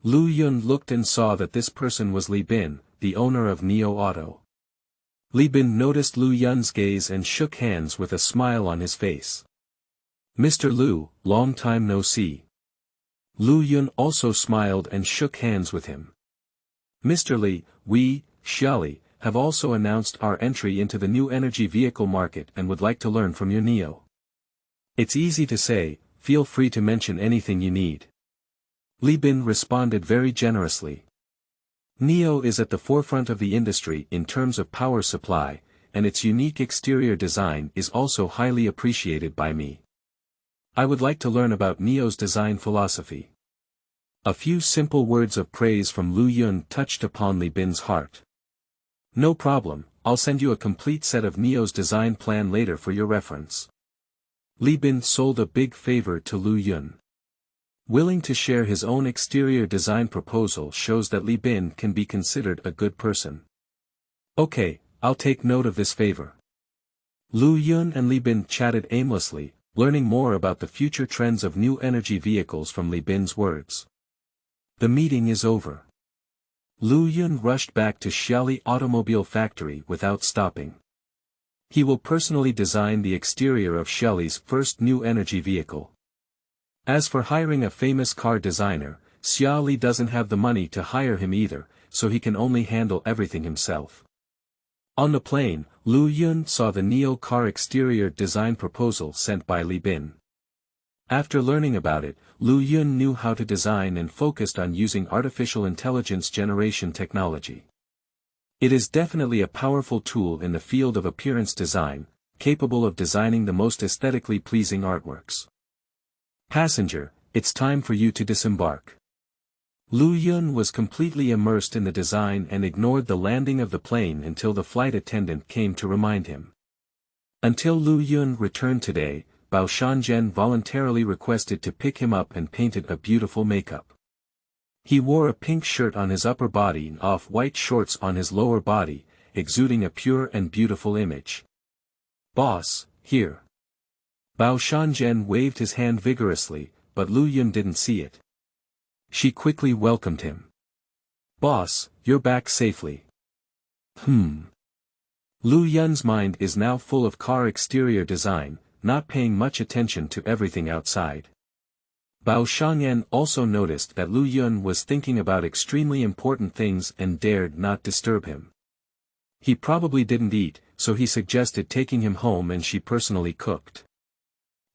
Lu Yun looked and saw that this person was Li Bin, the owner of Neo Auto. Li Bin noticed Lu Yun's gaze and shook hands with a smile on his face. Mr. Lu, long time no see. Lu Yun also smiled and shook hands with him. Mr. Li, we, Xiali, have also announced our entry into the new energy vehicle market and would like to learn from your Neo. It's easy to say, feel free to mention anything you need. Li Bin responded very generously. NIO is at the forefront of the industry in terms of power supply, and its unique exterior design is also highly appreciated by me. I would like to learn about NIO's design philosophy. A few simple words of praise from Lu Yun touched upon Li Bin's heart. No problem, I'll send you a complete set of NIO's design plan later for your reference. Li Bin sold a big favor to Lu Yun. Willing to share his own exterior design proposal shows that Li Bin can be considered a good person. Okay, I'll take note of this favor. Lu Yun and Li Bin chatted aimlessly, learning more about the future trends of new energy vehicles from Li Bin's words. The meeting is over. Lu Yun rushed back to Xiali Automobile Factory without stopping. He will personally design the exterior of Xiali's first new energy vehicle. As for hiring a famous car designer, Xiali doesn't have the money to hire him either, so he can only handle everything himself. On the plane, Lu Yun saw the NIO car exterior design proposal sent by Li Bin. After learning about it, Lu Yun knew how to design and focused on using artificial intelligence generation technology. It is definitely a powerful tool in the field of appearance design, capable of designing the most aesthetically pleasing artworks. Passenger, it's time for you to disembark. Lu Yun was completely immersed in the design and ignored the landing of the plane until the flight attendant came to remind him. Until Lu Yun returned today, Bao Shanzhen voluntarily requested to pick him up and painted a beautiful makeup. He wore a pink shirt on his upper body and off-white shorts on his lower body, exuding a pure and beautiful image. Boss, here. Bao Shanzhen waved his hand vigorously, but Lu Yun didn't see it. She quickly welcomed him. Boss, you're back safely. Lu Yun's mind is now full of car exterior design, not paying much attention to everything outside. Bao Shangyan also noticed that Lu Yun was thinking about extremely important things and dared not disturb him. He probably didn't eat, so he suggested taking him home and she personally cooked.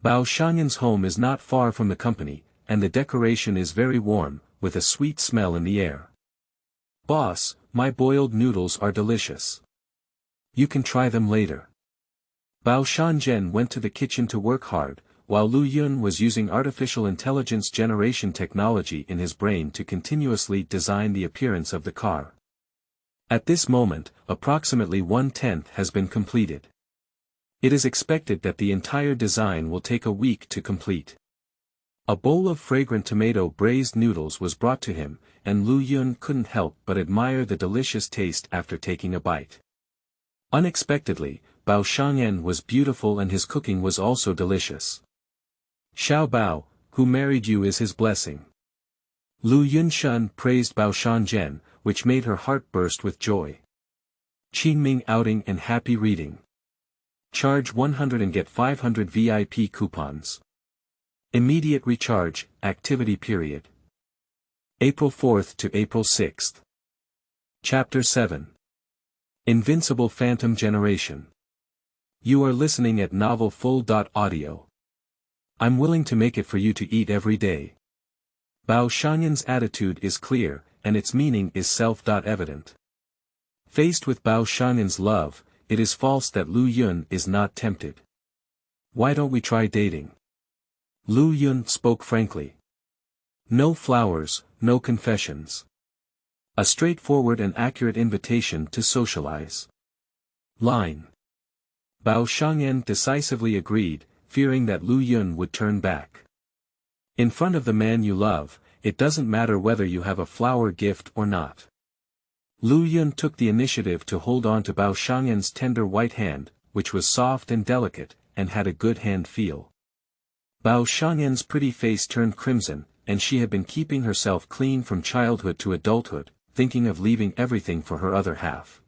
Bao Shangyan's home is not far from the company, and the decoration is very warm, with a sweet smell in the air. Boss, my boiled noodles are delicious. You can try them later. Bao Shanzhen went to the kitchen to work hard, while Lu Yun was using artificial intelligence generation technology in his brain to continuously design the appearance of the car. At this moment, approximately 1/10 has been completed. It is expected that the entire design will take a week to complete. A bowl of fragrant tomato braised noodles was brought to him, and Lu Yun couldn't help but admire the delicious taste after taking a bite. Unexpectedly, Bao Shangyan was beautiful and his cooking was also delicious. Xiao Bao, who married you is his blessing. Lu Yunshun praised Bao Shangyan, which made her heart burst with joy. Qingming outing and happy reading. Charge 100 and get 500 VIP coupons. Immediate recharge, activity period. April 4th to April 6th. Chapter 7. Invincible Phantom Generation. You are listening at novelfull.audio. I'm willing to make it for you to eat every day. Bao Shangyan's attitude is clear, and its meaning is self-evident. Faced with Bao Shangyan's love, it is false that Lu Yun is not tempted. Why don't we try dating? Lu Yun spoke frankly. No flowers, no confessions. A straightforward and accurate invitation to socialize. Line. Bao Shangyan decisively agreed, fearing that Lu Yun would turn back. In front of the man you love, it doesn't matter whether you have a flower gift or not. Lu Yun took the initiative to hold on to Bao Shangyan's tender white hand, which was soft and delicate, and had a good hand feel. Bao Shangyan's pretty face turned crimson, and she had been keeping herself clean from childhood to adulthood, thinking of leaving everything for her other half.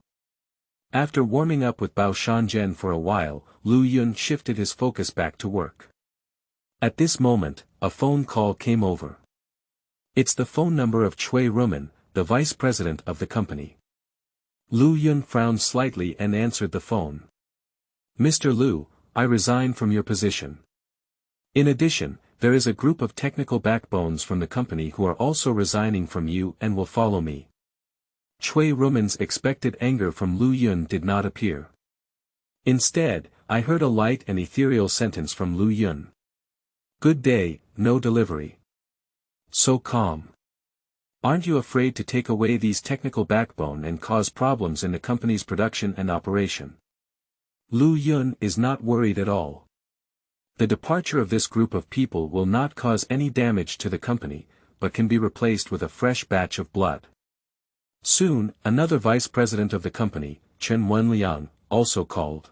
After warming up with Bao Shangyan for a while, Lu Yun shifted his focus back to work. At this moment, a phone call came over. It's the phone number of Cui Rumen, the vice president of the company. Lu Yun frowned slightly and answered the phone. Mr. Lu, I resign from your position. In addition, there is a group of technical backbones from the company who are also resigning from you and will follow me. Cui Ruman's expected anger from Lu Yun did not appear. Instead, I heard a light and ethereal sentence from Lu Yun. Good day, no delivery. So calm. Aren't you afraid to take away these technical backbone and cause problems in the company's production and operation? Lu Yun is not worried at all. The departure of this group of people will not cause any damage to the company, but can be replaced with a fresh batch of blood. Soon, another vice president of the company, Chen Wenliang, also called.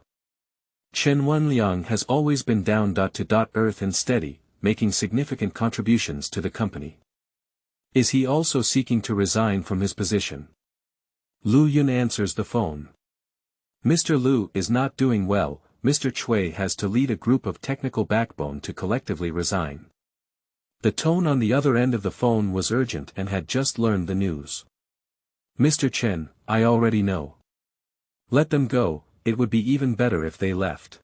Chen Wenliang has always been down-to-earth and steady, making significant contributions to the company. Is he also seeking to resign from his position? Lu Yun answers the phone. Mr. Lu is not doing well. Mr. Cui has to lead a group of technical backbone to collectively resign. The tone on the other end of the phone was urgent and had just learned the news. Mr. Chen, I already know. Let them go, it would be even better if they left.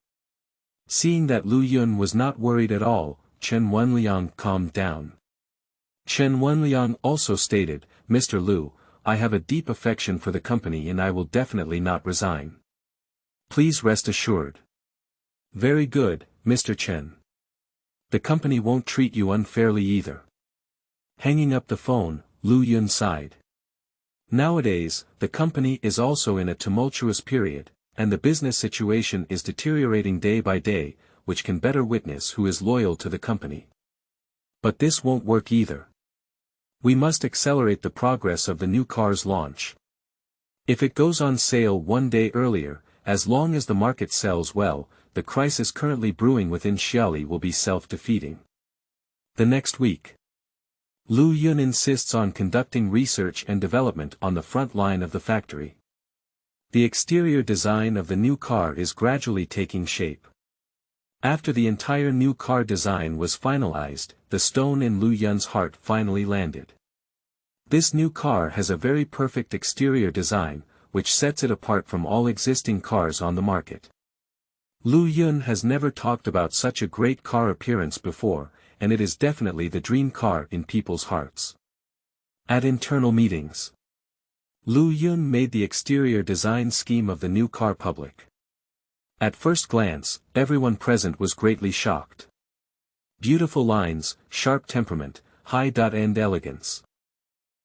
Seeing that Lu Yun was not worried at all, Chen Wenliang calmed down. Chen Wenliang also stated, Mr. Lu, I have a deep affection for the company and I will definitely not resign. Please rest assured. Very good, Mr. Chen. The company won't treat you unfairly either. Hanging up the phone, Lu Yun sighed. Nowadays, the company is also in a tumultuous period, and the business situation is deteriorating day by day, which can better witness who is loyal to the company. But this won't work either. We must accelerate the progress of the new car's launch. If it goes on sale one day earlier, as long as the market sells well, the crisis currently brewing within Xiali will be self-defeating. The next week, Lu Yun insists on conducting research and development on the front line of the factory. The exterior design of the new car is gradually taking shape. After the entire new car design was finalized, the stone in Lu Yun's heart finally landed. This new car has a very perfect exterior design, which sets it apart from all existing cars on the market. Lu Yun has never talked about such a great car appearance before, and it is definitely the dream car in people's hearts. At internal meetings, Lu Yun made the exterior design scheme of the new car public. At first glance, everyone present was greatly shocked. Beautiful lines, sharp temperament, high-end elegance.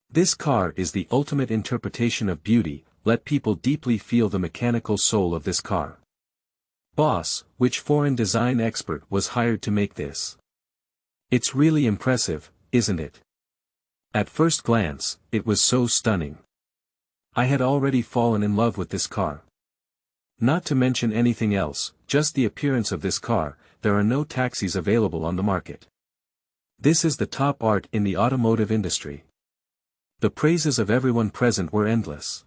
This car is the ultimate interpretation of beauty. Let people deeply feel the mechanical soul of this car. Boss, which foreign design expert was hired to make this? It's really impressive, isn't it? At first glance, it was so stunning. I had already fallen in love with this car. Not to mention anything else, just the appearance of this car, there are no taxis available on the market. This is the top art in the automotive industry. The praises of everyone present were endless.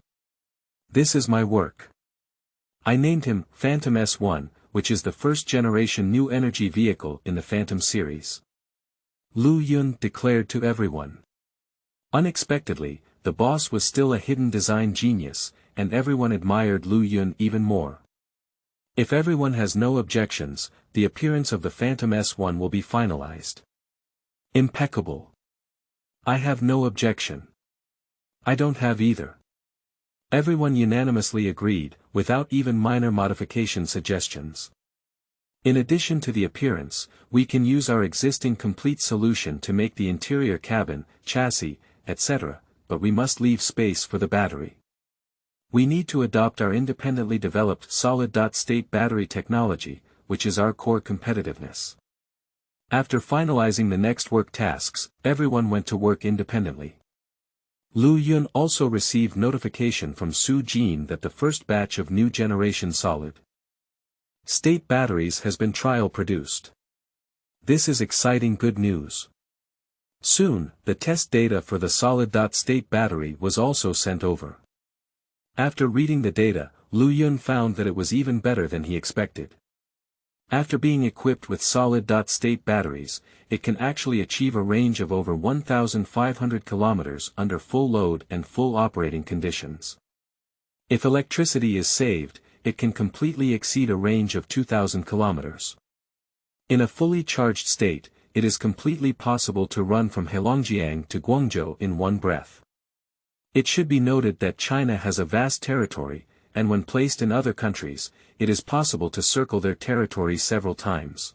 This is my work. I named him Phantom S1, which is the first-generation new energy vehicle in the Phantom series. Lu Yun declared to everyone. Unexpectedly, the boss was still a hidden design genius, and everyone admired Lu Yun even more. If everyone has no objections, the appearance of the Phantom S1 will be finalized. Impeccable. I have no objection. I don't have either. Everyone unanimously agreed, without even minor modification suggestions. In addition to the appearance, we can use our existing complete solution to make the interior cabin, chassis, etc., but we must leave space for the battery. We need to adopt our independently developed solid-state battery technology, which is our core competitiveness. After finalizing the next work tasks, everyone went to work independently. Lu Yun also received notification from Su Jin that the first batch of new generation solid-state batteries has been trial produced. This is exciting good news. Soon, the test data for the solid-state battery was also sent over. After reading the data, Lu Yun found that it was even better than he expected. After being equipped with solid-state batteries, it can actually achieve a range of over 1,500 kilometers under full load and full operating conditions. If electricity is saved, it can completely exceed a range of 2,000 kilometers. In a fully charged state, it is completely possible to run from Heilongjiang to Guangzhou in one breath. It should be noted that China has a vast territory, and when placed in other countries, it is possible to circle their territory several times.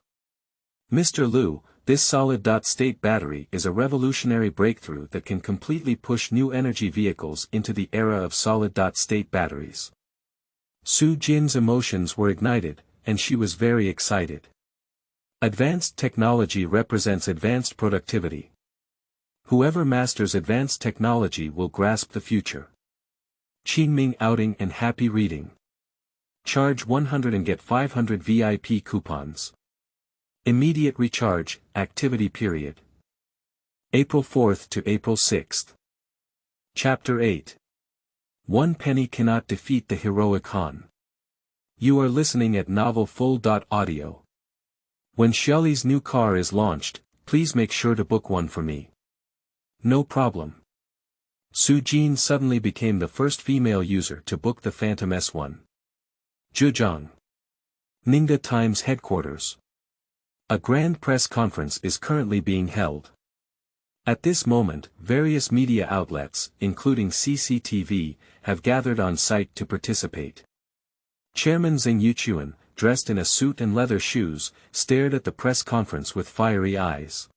Mr. Liu, this solid-state battery is a revolutionary breakthrough that can completely push new energy vehicles into the era of solid-state batteries. Su Jin's emotions were ignited, and she was very excited. Advanced technology represents advanced productivity. Whoever masters advanced technology will grasp the future. Qingming outing and happy reading. Charge 100 and get 500 VIP coupons. Immediate recharge, activity period. April 4th to April 6th. Chapter 8. One penny cannot defeat the heroic Han. You are listening at novelfull.audio. When Xiali's new car is launched, please make sure to book one for me. No problem. Su Jin suddenly became the first female user to book the Phantom S1. Zhejiang. Ningde Times headquarters. A grand press conference is currently being held. At this moment, various media outlets, including CCTV, have gathered on site to participate. Chairman Zheng Yuchuan, dressed in a suit and leather shoes, stared at the press conference with fiery eyes.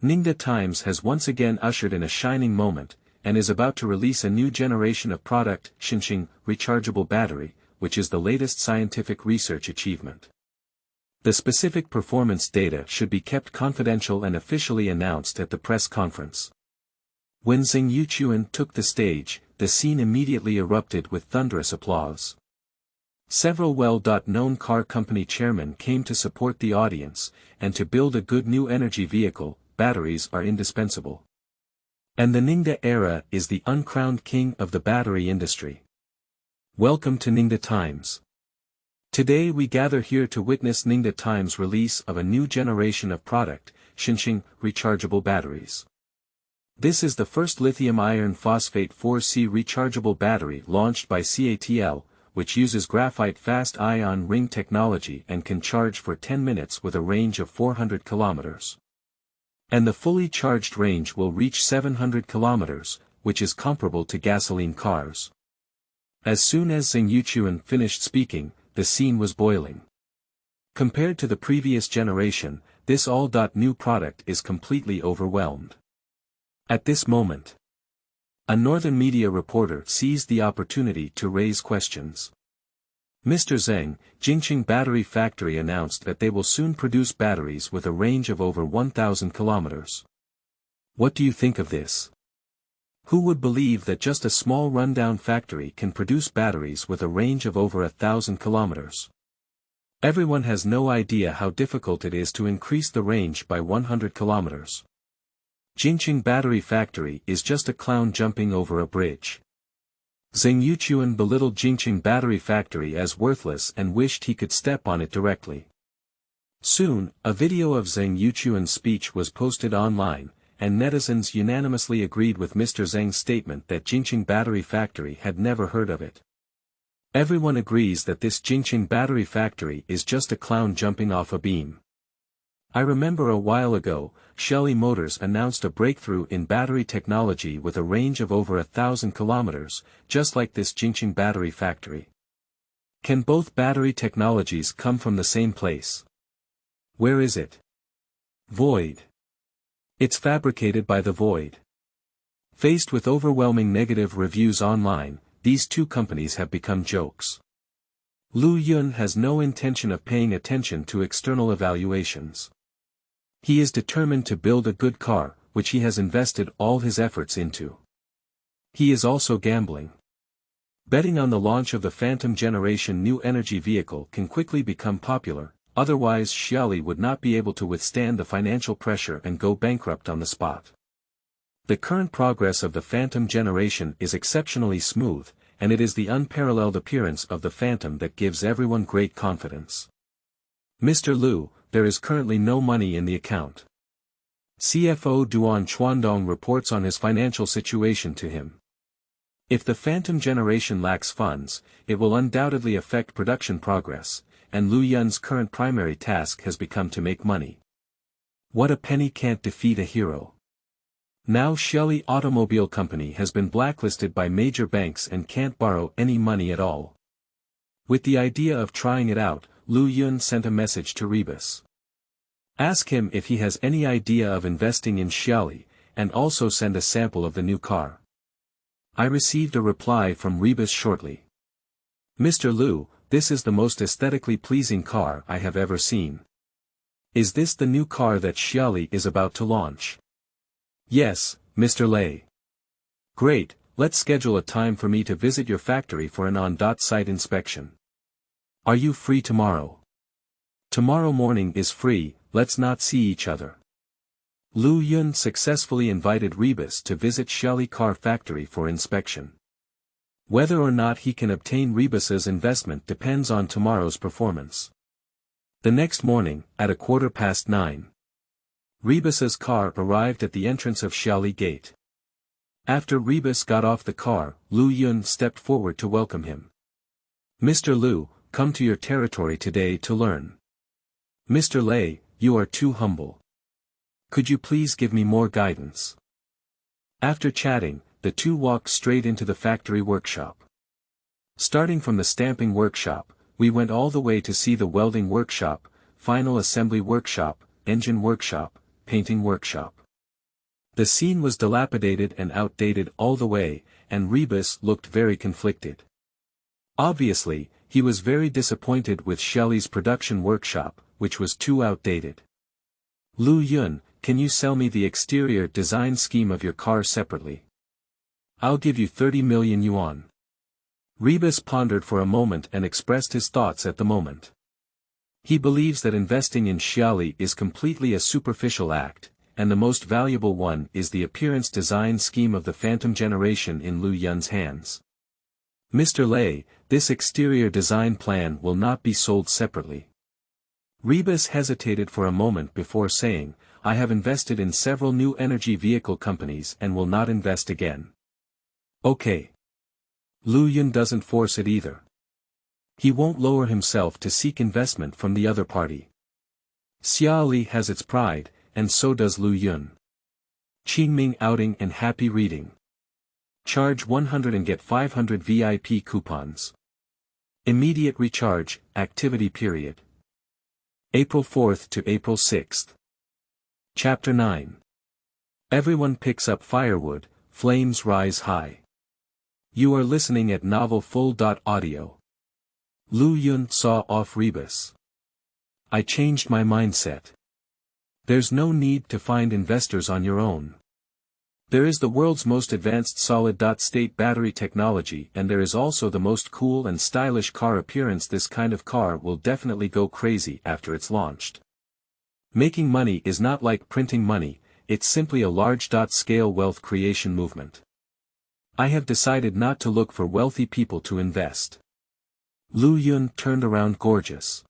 Ningde Times has once again ushered in a shining moment, and is about to release a new generation of product, Xinxing, rechargeable battery, which is the latest scientific research achievement. The specific performance data should be kept confidential and officially announced at the press conference. When Zheng Yuchuan took the stage, the scene immediately erupted with thunderous applause. Several well-known car company chairmen came to support the audience, and to build a good new energy vehicle, batteries are indispensable. And the Ningde era is the uncrowned king of the battery industry. Welcome to Ningde Times. Today we gather here to witness Ningde Times' release of a new generation of product, Xinxing, rechargeable batteries. This is the first lithium iron phosphate 4C rechargeable battery launched by CATL, which uses graphite fast ion ring technology and can charge for 10 minutes with a range of 400 kilometers. And the fully charged range will reach 700 kilometers, which is comparable to gasoline cars. As soon as Zheng Yuchuan finished speaking, the scene was boiling. Compared to the previous generation, this all-new product is completely overwhelmed. At this moment, a northern media reporter seized the opportunity to raise questions. Mr. Zheng, Jingqing Battery Factory announced that they will soon produce batteries with a range of over 1,000 kilometers. What do you think of this? Who would believe that just a small rundown factory can produce batteries with a range of over 1,000 kilometers? Everyone has no idea how difficult it is to increase the range by 100 kilometers. Jingqing Battery Factory is just a clown jumping over a bridge. Zheng Yuchuan belittled Jingqing Battery Factory as worthless and wished he could step on it directly. Soon, a video of Zheng Yuchuan's speech was posted online, and netizens unanimously agreed with Mr. Zheng's statement that Jingqing Battery Factory had never heard of it. Everyone agrees that this Jingqing Battery Factory is just a clown jumping off a beam. I remember a while ago, Xiali Motors announced a breakthrough in battery technology with a range of over 1,000 kilometers, just like this Jingqing Battery Factory. Can both battery technologies come from the same place? Where is it? Void. It's fabricated by the void. Faced with overwhelming negative reviews online, these two companies have become jokes. Lu Yun has no intention of paying attention to external evaluations. He is determined to build a good car, which he has invested all his efforts into. He is also gambling. Betting on the launch of the Phantom generation new energy vehicle can quickly become popular, otherwise Xiali would not be able to withstand the financial pressure and go bankrupt on the spot. The current progress of the Phantom generation is exceptionally smooth, and it is the unparalleled appearance of the Phantom that gives everyone great confidence. Mr. Liu, there is currently no money in the account. CFO Duan Chuandong reports on his financial situation to him. If the Phantom generation lacks funds, it will undoubtedly affect production progress, and Lu Yun's current primary task has become to make money. What a penny can't defeat a hero. Now Xiali Automobile Company has been blacklisted by major banks and can't borrow any money at all. With the idea of trying it out, Lu Yun sent a message to Rebus. Ask him if he has any idea of investing in Xiali, and also send a sample of the new car. I received a reply from Rebus shortly. Mr. Lu, this is the most aesthetically pleasing car I have ever seen. Is this the new car that Xiali is about to launch? Yes, Mr. Lei. Great, let's schedule a time for me to visit your factory for an on-site inspection. Are you free tomorrow? Tomorrow morning is free, let's not see each other. Lu Yun successfully invited Rebus to visit Xiali car factory for inspection. Whether or not he can obtain Rebus's investment depends on tomorrow's performance. The next morning, at 9:15. Rebus's car arrived at the entrance of Xiali Gate. After Rebus got off the car, Lu Yun stepped forward to welcome him. Mr. Lu, come to your territory today to learn. Mr. Lei, you are too humble. Could you please give me more guidance? After chatting, the two walked straight into the factory workshop. Starting from the stamping workshop, we went all the way to see the welding workshop, final assembly workshop, engine workshop, painting workshop. The scene was dilapidated and outdated all the way, and Rebus looked very conflicted. Obviously, he was very disappointed with Xiali's production workshop, which was too outdated. Lu Yun, can you sell me the exterior design scheme of your car separately? I'll give you 30 million yuan. Rebus pondered for a moment and expressed his thoughts at the moment. He believes that investing in Xiali is completely a superficial act, and the most valuable one is the appearance design scheme of the Phantom generation in Lu Yun's hands. Mr. Lei, this exterior design plan will not be sold separately. Rebus hesitated for a moment before saying, I have invested in several new energy vehicle companies and will not invest again. Okay. Lu Yun doesn't force it either. He won't lower himself to seek investment from the other party. Xiali has its pride, and so does Lu Yun. Qingming outing and happy reading. Charge 100 and get 500 VIP coupons. Immediate recharge, activity period. April 4th to April 6th. Chapter 9. Everyone picks up firewood, flames rise high. You are listening at novel full.audio. Lu Yun saw off Rebus. I changed my mindset. There's no need to find investors on your own. There is the world's most advanced solid-state battery technology, and there is also the most cool and stylish car appearance. This kind of car will definitely go crazy after it's launched. Making money is not like printing money, it's simply a large-scale wealth creation movement. I have decided not to look for wealthy people to invest. Lu Yun turned around gorgeous.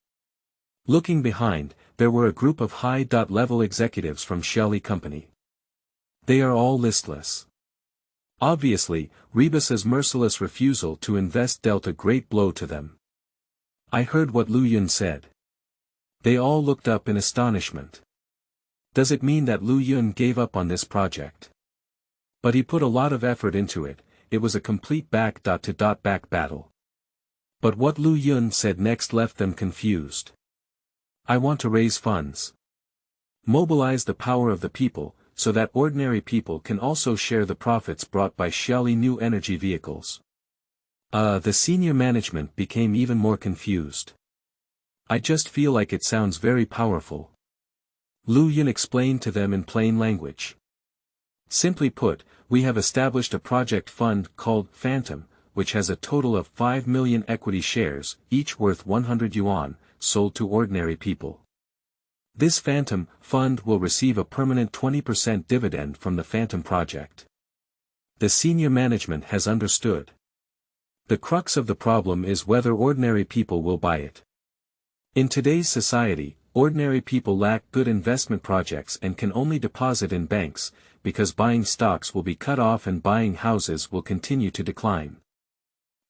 Looking behind, there were a group of high-level executives from Xiali Company. They are all listless. Obviously, Rebus's merciless refusal to invest dealt a great blow to them. I heard what Lu Yun said. They all looked up in astonishment. Does it mean that Lu Yun gave up on this project? But he put a lot of effort into it, it was a complete back-to-back battle. But what Lu Yun said next left them confused. I want to raise funds. Mobilize the power of the people, so that ordinary people can also share the profits brought by Xiali new energy vehicles. The senior management became even more confused. I just feel like it sounds very powerful. Lu Yun explained to them in plain language. Simply put, we have established a project fund called Phantom, which has a total of 5 million equity shares, each worth 100 yuan, sold to ordinary people. This Phantom fund will receive a permanent 20% dividend from the Phantom project. The senior management has understood. The crux of the problem is whether ordinary people will buy it. In today's society, ordinary people lack good investment projects and can only deposit in banks, because buying stocks will be cut off and buying houses will continue to decline.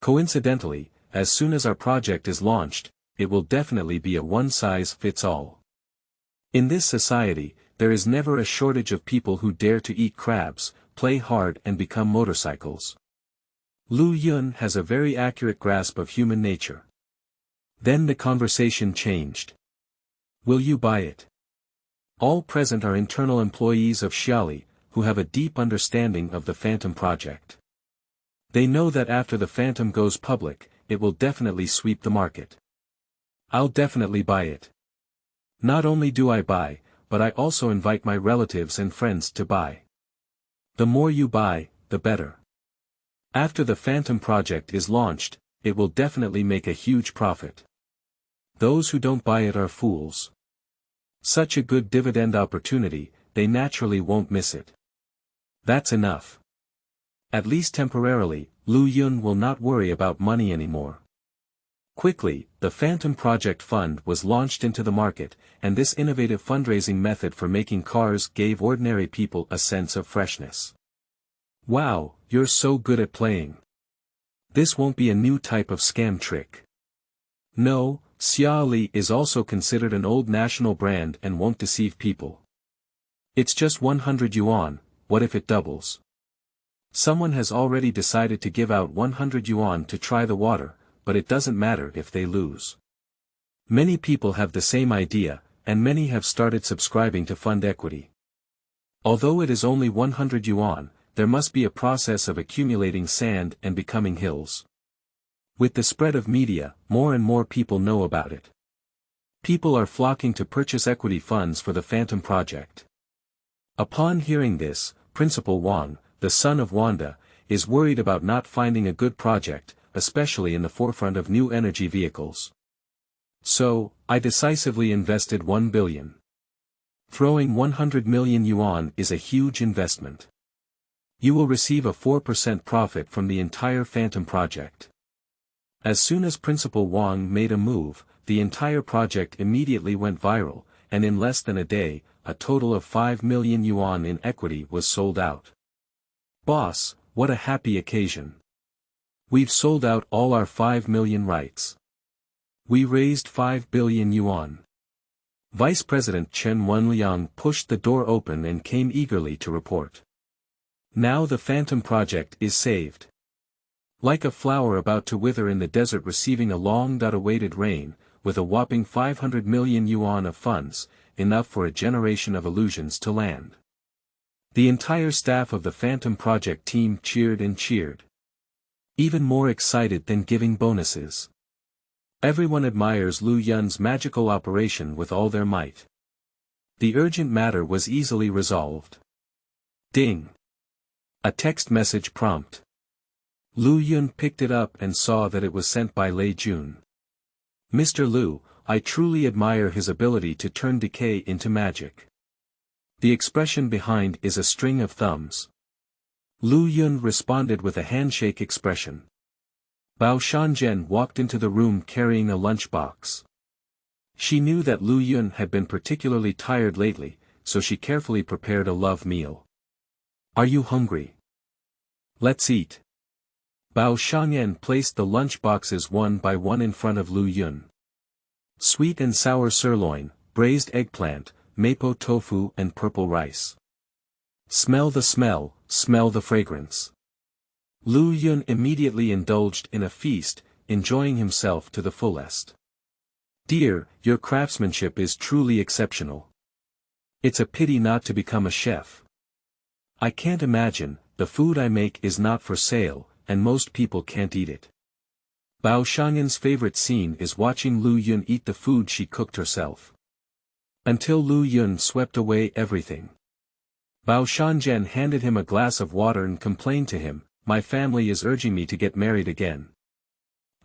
Coincidentally, as soon as our project is launched, it will definitely be a one-size-fits-all. In this society, there is never a shortage of people who dare to eat crabs, play hard and become motorcycles. Lu Yun has a very accurate grasp of human nature. Then the conversation changed. Will you buy it? All present are internal employees of Xiali, who have a deep understanding of the Phantom project. They know that after the Phantom goes public, it will definitely sweep the market. I'll definitely buy it. Not only do I buy, but I also invite my relatives and friends to buy. The more you buy, the better. After the Phantom project is launched, it will definitely make a huge profit. Those who don't buy it are fools. Such a good dividend opportunity, they naturally won't miss it. That's enough. At least temporarily, Lu Yun will not worry about money anymore. Quickly, the Phantom Project Fund was launched into the market, and this innovative fundraising method for making cars gave ordinary people a sense of freshness. Wow, you're so good at playing. This won't be a new type of scam trick. No, Xiali is also considered an old national brand and won't deceive people. It's just 100 yuan, what if it doubles? Someone has already decided to give out 100 yuan to try the water, but it doesn't matter if they lose. Many people have the same idea, and many have started subscribing to fund equity. Although it is only 100 yuan, there must be a process of accumulating sand and becoming hills. With the spread of media, more and more people know about it. People are flocking to purchase equity funds for the Phantom project. Upon hearing this, Principal Wang, the son of Wanda, is worried about not finding a good project, especially in the forefront of new energy vehicles. So, I decisively invested 1 billion. Throwing 100 million yuan is a huge investment. You will receive a 4% profit from the entire Phantom project. As soon as Principal Wang made a move, the entire project immediately went viral, and in less than a day, a total of 5 million yuan in equity was sold out. Boss, what a happy occasion. We've sold out all our 5 million rights. We raised 5 billion yuan. Vice President Chen Wenliang pushed the door open and came eagerly to report. Now the Phantom project is saved. Like a flower about to wither in the desert receiving a long-awaited rain, with a whopping 500 million yuan of funds, enough for a generation of illusions to land. The entire staff of the Phantom project team cheered and cheered. Even more excited than giving bonuses. Everyone admires Lu Yun's magical operation with all their might. The urgent matter was easily resolved. Ding! A text message prompt. Lu Yun picked it up and saw that it was sent by Lei Jun. Mr. Lu, I truly admire his ability to turn decay into magic. The expression behind is a string of thumbs. Lu Yun responded with a handshake expression. Bao Shanzhen walked into the room carrying a lunchbox. She knew that Lu Yun had been particularly tired lately, so she carefully prepared a love meal. Are you hungry? Let's eat. Bao Shangyan placed the lunchboxes one by one in front of Lu Yun. Sweet and sour sirloin, braised eggplant, mapo tofu and purple rice. Smell the smell, smell the fragrance. Lu Yun immediately indulged in a feast, enjoying himself to the fullest. Dear, your craftsmanship is truly exceptional. It's a pity not to become a chef. I can't imagine, the food I make is not for sale, and most people can't eat it. Bao Shangyan's favorite scene is watching Lu Yun eat the food she cooked herself. Until Lu Yun swept away everything. Bao Shangyan handed him a glass of water and complained to him, my family is urging me to get married again.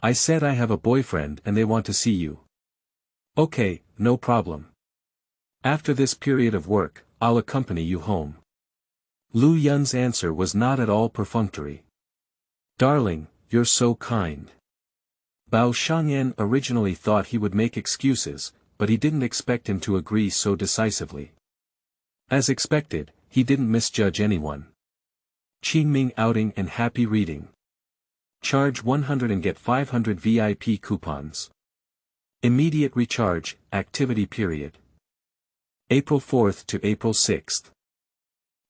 I said I have a boyfriend and they want to see you. Okay, no problem. After this period of work, I'll accompany you home. Lu Yun's answer was not at all perfunctory. Darling, you're so kind. Bao Shangyan originally thought he would make excuses, but he didn't expect him to agree so decisively. As expected, he didn't misjudge anyone. Qingming outing and happy reading. Charge 100 and get 500 VIP coupons. Immediate recharge, activity period. April 4th to April 6th.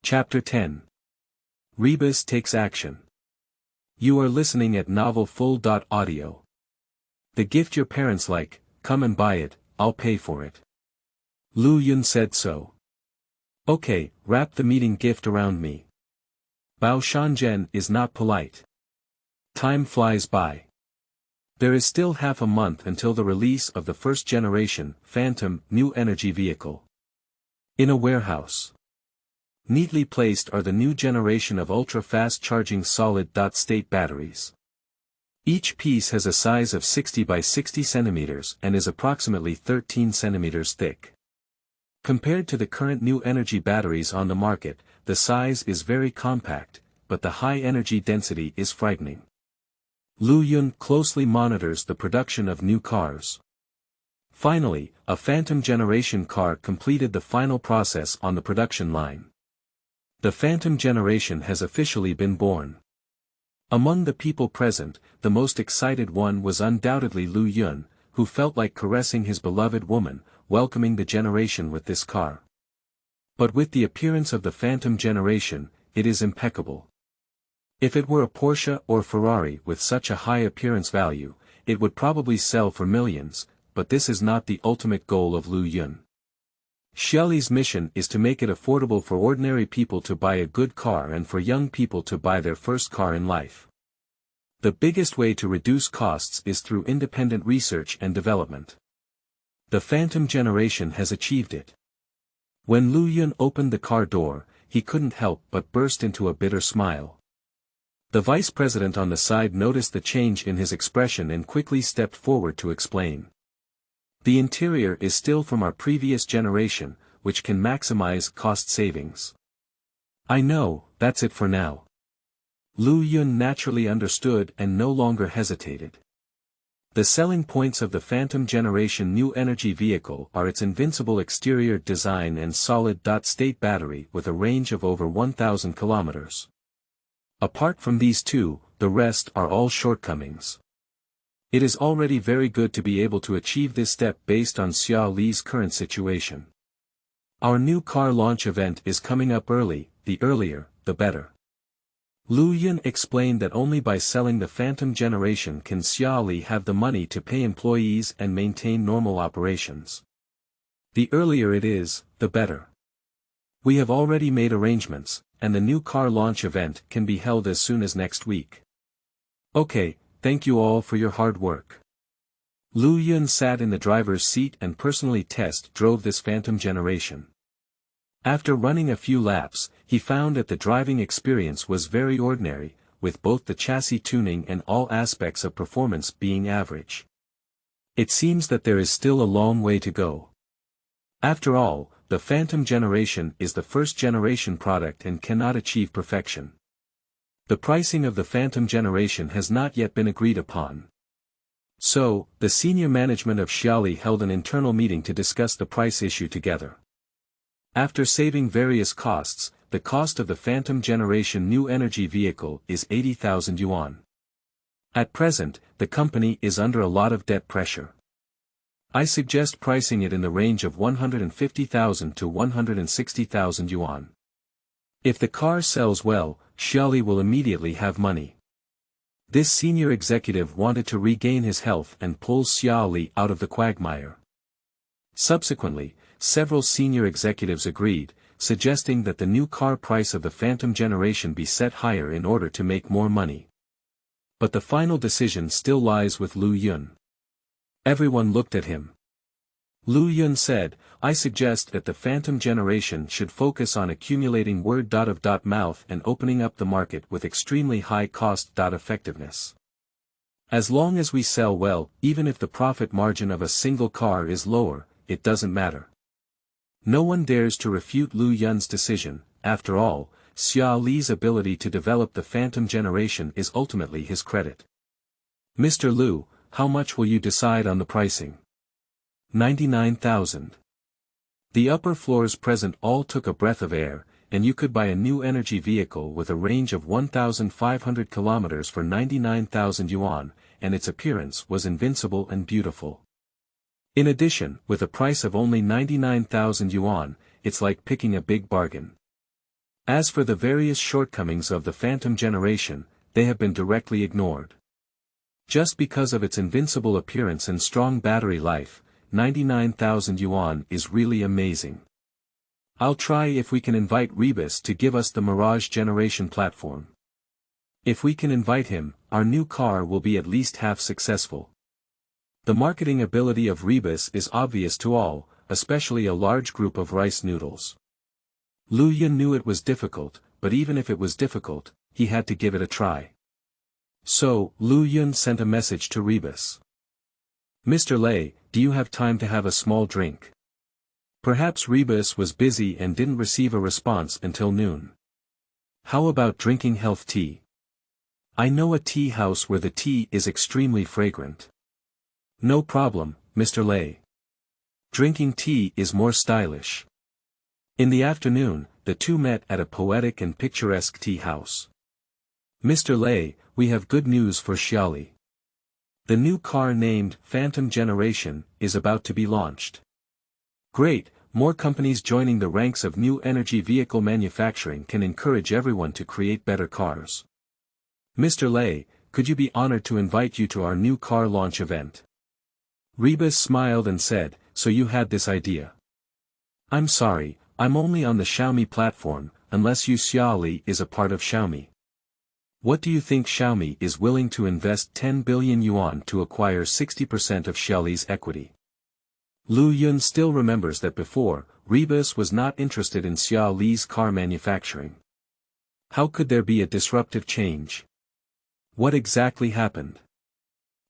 Chapter 10. Rebus takes action. You are listening at novelfull.audio. The gift your parents like, come and buy it, I'll pay for it. Lu Yun said so. Okay, wrap the meeting gift around me. Bao Shanzhen is not polite. Time flies by. There is still half a month until the release of the first generation, Phantom, new energy vehicle. In a warehouse. Neatly placed are the new generation of ultra-fast charging solid-state batteries. Each piece has a size of 60 by 60 centimeters and is approximately 13 centimeters thick. Compared to the current new energy batteries on the market, the size is very compact, but the high energy density is frightening. Lu Yun closely monitors the production of new cars. Finally, a Phantom generation car completed the final process on the production line. The Phantom generation has officially been born. Among the people present, the most excited one was undoubtedly Lu Yun, who felt like caressing his beloved woman, welcoming the generation with this car. But with the appearance of the Phantom generation, it is impeccable. If it were a Porsche or Ferrari with such a high appearance value, it would probably sell for millions, but this is not the ultimate goal of Lu Yun. Xiali's mission is to make it affordable for ordinary people to buy a good car and for young people to buy their first car in life. The biggest way to reduce costs is through independent research and development. The Phantom generation has achieved it. When Lu Yun opened the car door, he couldn't help but burst into a bitter smile. The vice president on the side noticed the change in his expression and quickly stepped forward to explain. The interior is still from our previous generation, which can maximize cost savings. I know, that's it for now. Lu Yun naturally understood and no longer hesitated. The selling points of the Phantom generation new energy vehicle are its invincible exterior design and solid-state battery with a range of over 1,000 kilometers. Apart from these two, the rest are all shortcomings. It is already very good to be able to achieve this step based on Xiali's current situation. Our new car launch event is coming up early, the earlier, the better. Lu Yun explained that only by selling the Phantom generation can Xiali have the money to pay employees and maintain normal operations. The earlier it is, the better. We have already made arrangements, and the new car launch event can be held as soon as next week. Okay, thank you all for your hard work. Lu Yun sat in the driver's seat and personally drove this Phantom generation. After running a few laps, he found that the driving experience was very ordinary, with both the chassis tuning and all aspects of performance being average. It seems that there is still a long way to go. After all, the Phantom generation is the first generation product and cannot achieve perfection. The pricing of the Phantom generation has not yet been agreed upon. So, the senior management of Xiali held an internal meeting to discuss the price issue together. After saving various costs, the cost of the Phantom generation new energy vehicle is 80,000 yuan. At present, the company is under a lot of debt pressure. I suggest pricing it in the range of 150,000 to 160,000 yuan. If the car sells well, Xiali will immediately have money. This senior executive wanted to regain his health and pull Xiali out of the quagmire. Subsequently, several senior executives agreed, suggesting that the new car price of the Phantom generation be set higher in order to make more money. But the final decision still lies with Lu Yun. Everyone looked at him. Lu Yun said, I suggest that the Phantom generation should focus on accumulating word of mouth and opening up the market with extremely high cost effectiveness. As long as we sell well, even if the profit margin of a single car is lower, it doesn't matter. No one dares to refute Lu Yun's decision. After all, Xiali's ability to develop the Phantom generation is ultimately his credit. Mr. Lu, how much will you decide on the pricing? 99,000. The upper floors present all took a breath of air, and you could buy a new energy vehicle with a range of 1,500 kilometers for 99,000 yuan, and its appearance was invincible and beautiful. In addition, with a price of only 99,000 yuan, it's like picking a big bargain. As for the various shortcomings of the Phantom generation, they have been directly ignored. Just because of its invincible appearance and strong battery life, 99,000 yuan is really amazing. I'll try if we can invite Rebus to give us the Mirage generation platform. If we can invite him, our new car will be at least half successful. The marketing ability of Rebus is obvious to all, especially a large group of rice noodles. Lu Yun knew it was difficult, but even if it was difficult, he had to give it a try. So, Lu Yun sent a message to Rebus. Mr. Lei, do you have time to have a small drink? Perhaps Rebus was busy and didn't receive a response until noon. How about drinking health tea? I know a tea house where the tea is extremely fragrant. No problem, Mr. Lei. Drinking tea is more stylish. In the afternoon, the two met at a poetic and picturesque tea house. Mr. Lei, we have good news for Xiali. The new car named Phantom Generation is about to be launched. Great, more companies joining the ranks of new energy vehicle manufacturing can encourage everyone to create better cars. Mr. Lei, could you be honored to invite you to our new car launch event? Rebus smiled and said, so you had this idea. I'm sorry, I'm only on the Xiaomi platform, unless Xiali is a part of Xiaomi. What do you think Xiaomi is willing to invest 10 billion yuan to acquire 60% of Xiali's equity? Lu Yun still remembers that before, Rebus was not interested in Xiali's car manufacturing. How could there be a disruptive change? What exactly happened?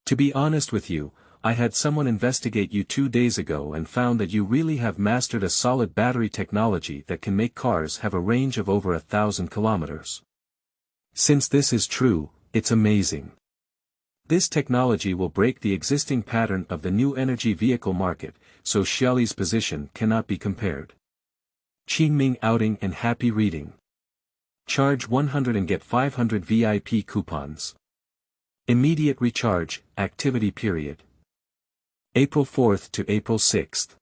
To be honest with you, I had someone investigate you 2 days ago and found that you really have mastered a solid battery technology that can make cars have a range of over 1,000 kilometers. Since this is true, it's amazing. This technology will break the existing pattern of the new energy vehicle market, so Xiali's position cannot be compared. Qingming outing and happy reading. Charge 100 and get 500 VIP coupons. Immediate recharge, activity period. April 4th to April 6th.